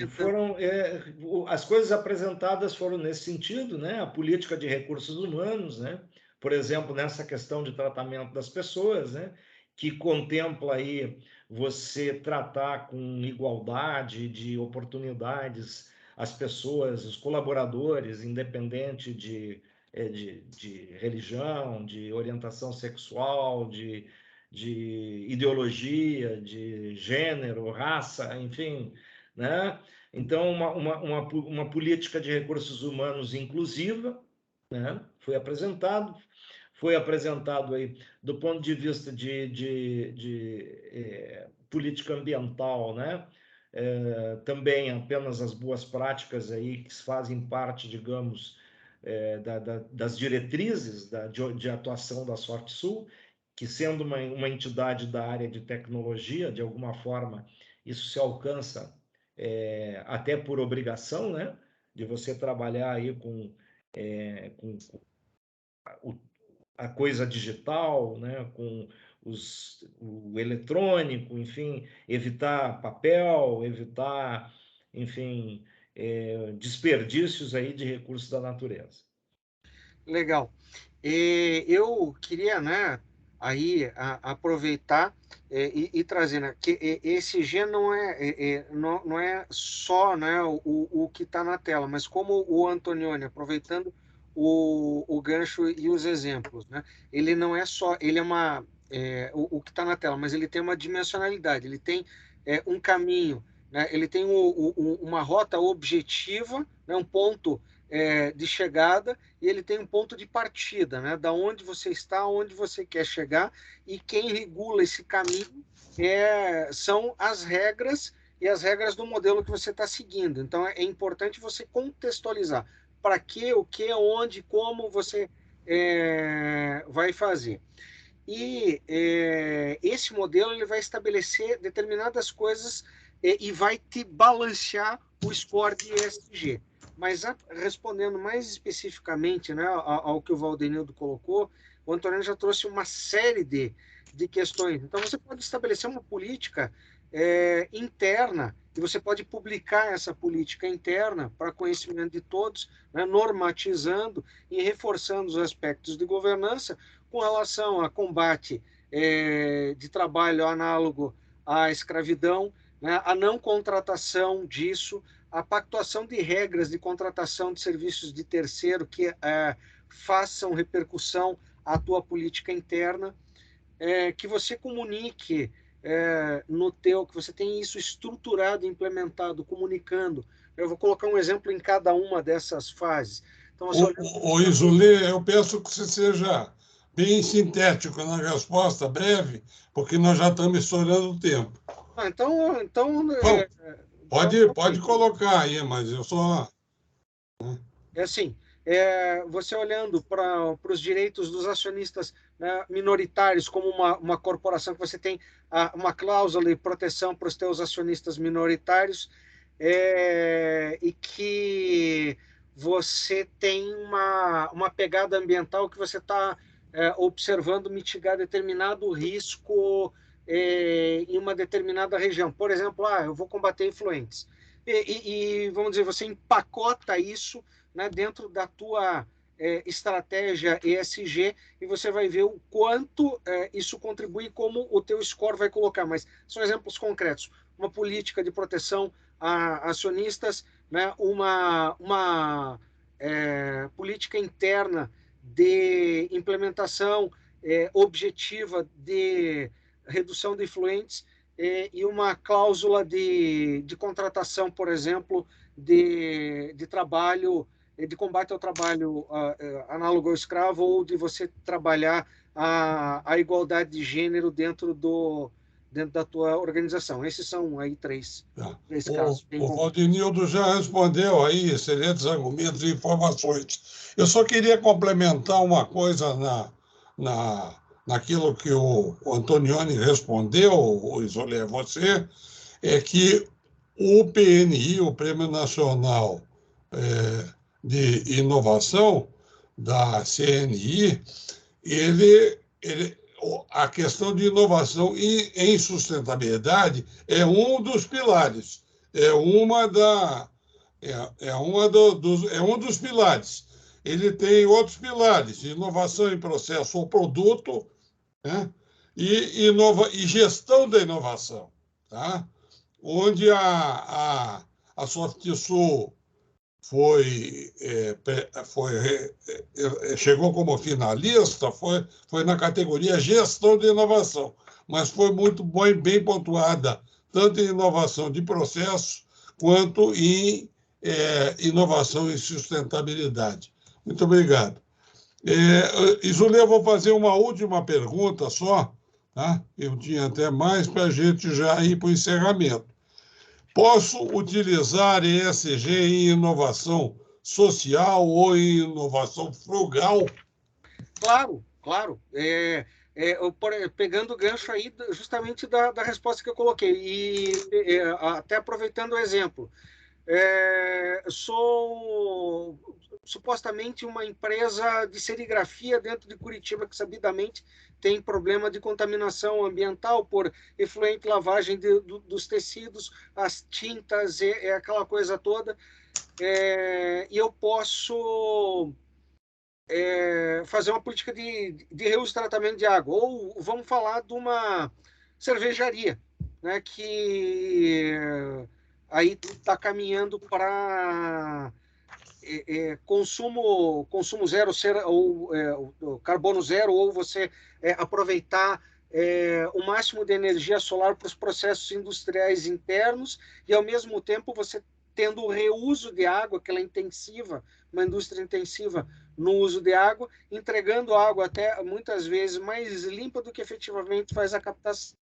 As coisas apresentadas foram nesse sentido, né? A política de recursos humanos, né? Por exemplo, nessa questão de tratamento das pessoas, né? Que contempla aí você tratar com igualdade de oportunidades as pessoas, os colaboradores, independente de religião, de orientação sexual, de ideologia, de gênero, raça, enfim, né? Então, uma política de recursos humanos inclusiva, né? Foi apresentado aí do ponto de vista de política ambiental, né? Também apenas as boas práticas aí que fazem parte, digamos, das diretrizes de atuação da SoftSul, que sendo uma entidade da área de tecnologia, de alguma forma, isso se alcança até por obrigação, né? De você trabalhar aí com a coisa digital, né? Com o eletrônico, enfim, evitar papel, evitar, enfim, desperdícios aí de recursos da natureza. Legal. Eu queria, né, aí aproveitar e trazer, né, que ESG não é só, né, o que está na tela, mas como o Antonioni, aproveitando o gancho e os exemplos, né, ele não é só, ele é o que está na tela, mas ele tem uma dimensionalidade, ele tem um caminho, né, ele tem uma rota objetiva, né, um ponto de chegada, e ele tem um ponto de partida, né? Da onde você está, onde você quer chegar, e quem regula esse caminho são as regras e as regras do modelo que você está seguindo. Então, é importante você contextualizar para quê, o que, onde, como você vai fazer. E esse modelo ele vai estabelecer determinadas coisas e vai te balancear o score de ESG. Mas respondendo mais especificamente, né, ao que o Valdenildo colocou, o Antônio já trouxe uma série de questões. Então, você pode estabelecer uma política interna, e você pode publicar essa política interna para conhecimento de todos, né, normatizando e reforçando os aspectos de governança com relação a combate de trabalho análogo à escravidão, né, a não contratação disso, a pactuação de regras de contratação de serviços de terceiro que façam repercussão à tua política interna, que você comunique que você tenha isso estruturado, implementado, comunicando. Eu vou colocar um exemplo em cada uma dessas fases. Então, o Isolê, eu peço que você seja bem sintético na resposta, breve, porque nós já estamos estourando o tempo. Pode colocar aí, mas eu só... assim, você olhando para os direitos dos acionistas, né, minoritários, como uma corporação que você tem uma cláusula de proteção para os teus acionistas minoritários, e que você tem uma pegada ambiental que você está observando mitigar determinado risco em uma determinada região. Por exemplo, eu vou combater influentes. E vamos dizer, você empacota isso, né, dentro da tua estratégia ESG, e você vai ver o quanto isso contribui, como o teu score vai colocar. Mas são exemplos concretos. Uma política de proteção a acionistas, né, uma política interna de implementação objetiva de redução de efluentes e uma cláusula de contratação, por exemplo, de trabalho, de combate ao trabalho análogo ao escravo, ou de você trabalhar a igualdade de gênero dentro da tua organização. Esses são aí três casos. O Valdenildo já respondeu aí, excelentes argumentos e informações. Eu só queria complementar uma coisa naquilo que o Antonioni respondeu, o Isolé, você, é que o PNI, o Prêmio Nacional de Inovação, da CNI, a questão de inovação em sustentabilidade é um dos pilares, é um dos pilares. Ele tem outros pilares: inovação em processo ou produto, né? e gestão da inovação, tá? Onde a SoftSul chegou como finalista, foi na categoria gestão de inovação, mas foi muito bem pontuada, tanto em inovação de processo quanto em inovação em sustentabilidade. Muito obrigado. Isolé, eu vou fazer uma última pergunta só, tá? Eu tinha até mais para a gente já ir para o encerramento. Posso utilizar ESG em inovação social ou em inovação frugal? Claro, claro. Pegando o gancho aí justamente da resposta que eu coloquei, e até aproveitando o exemplo. Sou supostamente uma empresa de serigrafia dentro de Curitiba, que sabidamente tem problema de contaminação ambiental por efluente lavagem dos tecidos, as tintas, aquela coisa toda. e eu posso fazer uma política de reuso e tratamento de água. Ou vamos falar de uma cervejaria, né, que aí está caminhando para consumo zero, ou carbono zero, ou você aproveitar o máximo de energia solar para os processos industriais internos e, ao mesmo tempo, você tendo o reuso de água, que ela é intensiva, uma indústria intensiva no uso de água, entregando água até muitas vezes mais limpa do que efetivamente faz a captação.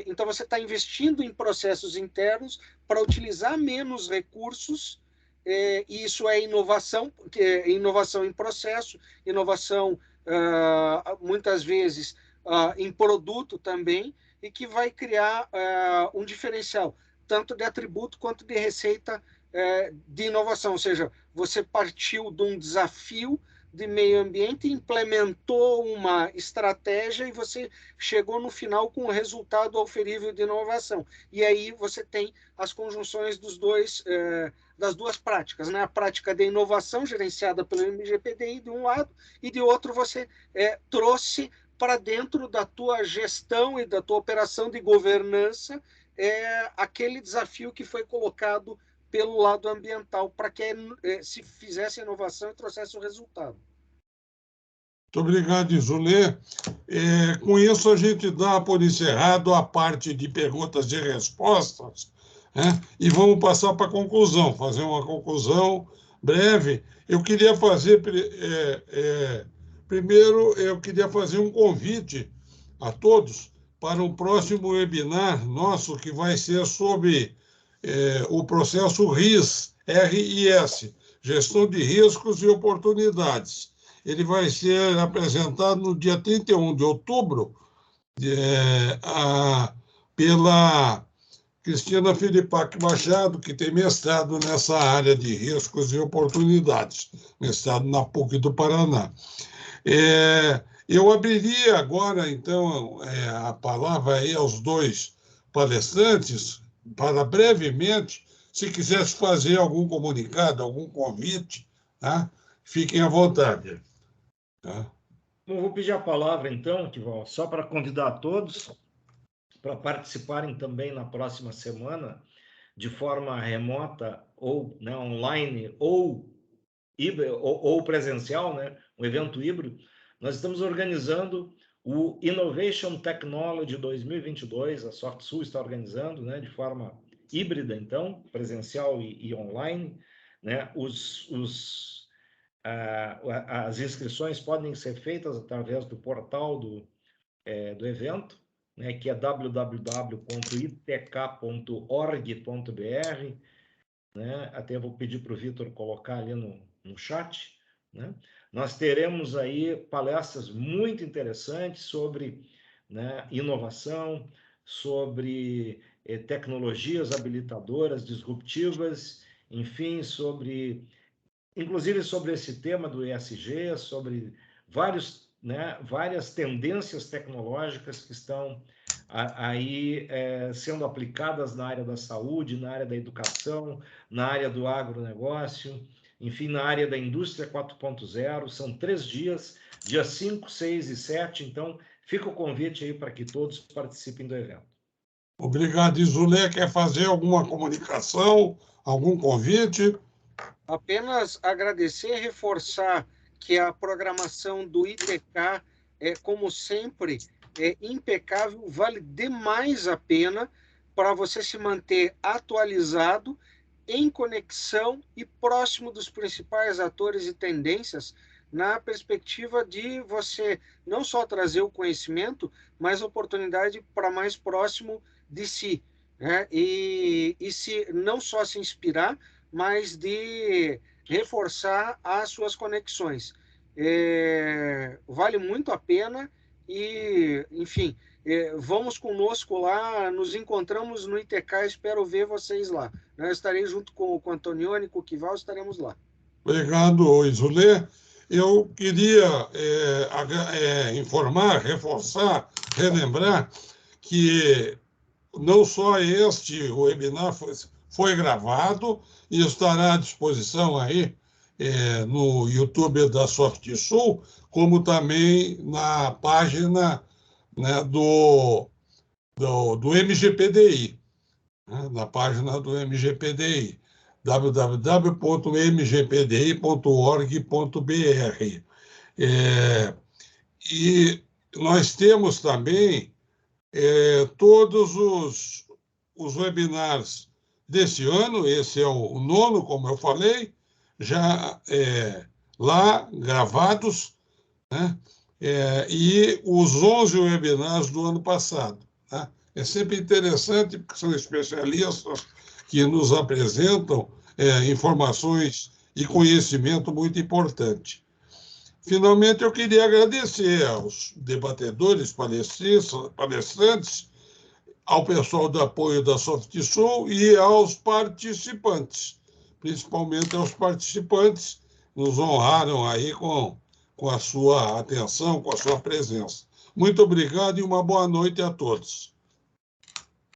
Então, você está investindo em processos internos para utilizar menos recursos, e isso é inovação, porque é inovação em processo, inovação, muitas vezes, em produto também, e que vai criar um diferencial, tanto de atributo quanto de receita de inovação. Ou seja, você partiu de um desafio de meio ambiente, implementou uma estratégia e você chegou no final com um resultado auferível de inovação. E aí você tem as conjunções das duas práticas, né? A prática de inovação gerenciada pelo MGPDI de um lado, e de outro você trouxe para dentro da tua gestão e da tua operação de governança aquele desafio que foi colocado pelo lado ambiental, para que se fizesse a inovação e trouxesse o resultado. Muito obrigado, Isolê. Com isso, a gente dá por encerrado a parte de perguntas e respostas, né? E vamos passar para a conclusão, fazer uma conclusão breve. Eu queria fazer, primeiro, eu queria fazer um convite a todos para um próximo webinar nosso, que vai ser sobre o processo RIS, RIS, Gestão de Riscos e Oportunidades. Ele vai ser apresentado no dia 31 de outubro pela Cristina Filipac Machado, que tem mestrado nessa área de riscos e oportunidades, mestrado na PUC do Paraná. Eu abriria agora, então, a palavra aí aos dois palestrantes, para brevemente, se quisesse fazer algum comunicado, algum convite, tá? Fiquem à vontade. Tá? Bom, vou pedir a palavra, então, Kival, só para convidar a todos para participarem também na próxima semana, de forma remota, ou online, ou presencial, né? Um evento híbrido. Nós estamos organizando o Innovation Technology 2022, a SoftSul está organizando, né, de forma híbrida, então, presencial e online, né? As inscrições podem ser feitas através do portal do evento, né, que é www.itk.org.br, né? Até vou pedir para o Vitor colocar ali no chat, né? Nós teremos aí palestras muito interessantes sobre, né, inovação, sobre tecnologias habilitadoras, disruptivas, enfim, inclusive sobre esse tema do ESG, sobre várias tendências tecnológicas que estão aí sendo aplicadas na área da saúde, na área da educação, na área do agronegócio, enfim, na área da indústria 4.0. São 3 dias, dia 5, 6 e 7, então fica o convite aí para que todos participem do evento. Obrigado. Isolê, quer fazer alguma comunicação, algum convite? Apenas agradecer e reforçar que a programação do ITK como sempre, impecável, vale demais a pena para você se manter atualizado, em conexão e próximo dos principais atores e tendências, na perspectiva de você não só trazer o conhecimento, mas a oportunidade para mais próximo de si, né? E não só se inspirar, mas de reforçar as suas conexões. Vale muito a pena e, enfim, vamos conosco lá, nos encontramos no ITK, espero ver vocês lá. Eu estarei junto com o Antonioni, com o Kival, estaremos lá. Obrigado, Isolê. Eu queria informar, reforçar, relembrar que não só este webinar foi gravado e estará à disposição aí no YouTube da SoftSul, como também na página, né, do MGPDI, né, na página do MGPDI, www.mgpdi.org.br. E nós temos também todos os webinars desse ano, esse é o 9º, como eu falei, já lá gravados, né? E os 11 webinars do ano passado. Né? É sempre interessante, porque são especialistas que nos apresentam informações e conhecimento muito importante. Finalmente, eu queria agradecer aos debatedores, palestrantes, ao pessoal do apoio da SoftSul e aos participantes, principalmente aos participantes, nos honraram aí com a sua atenção, com a sua presença. Muito obrigado e uma boa noite a todos.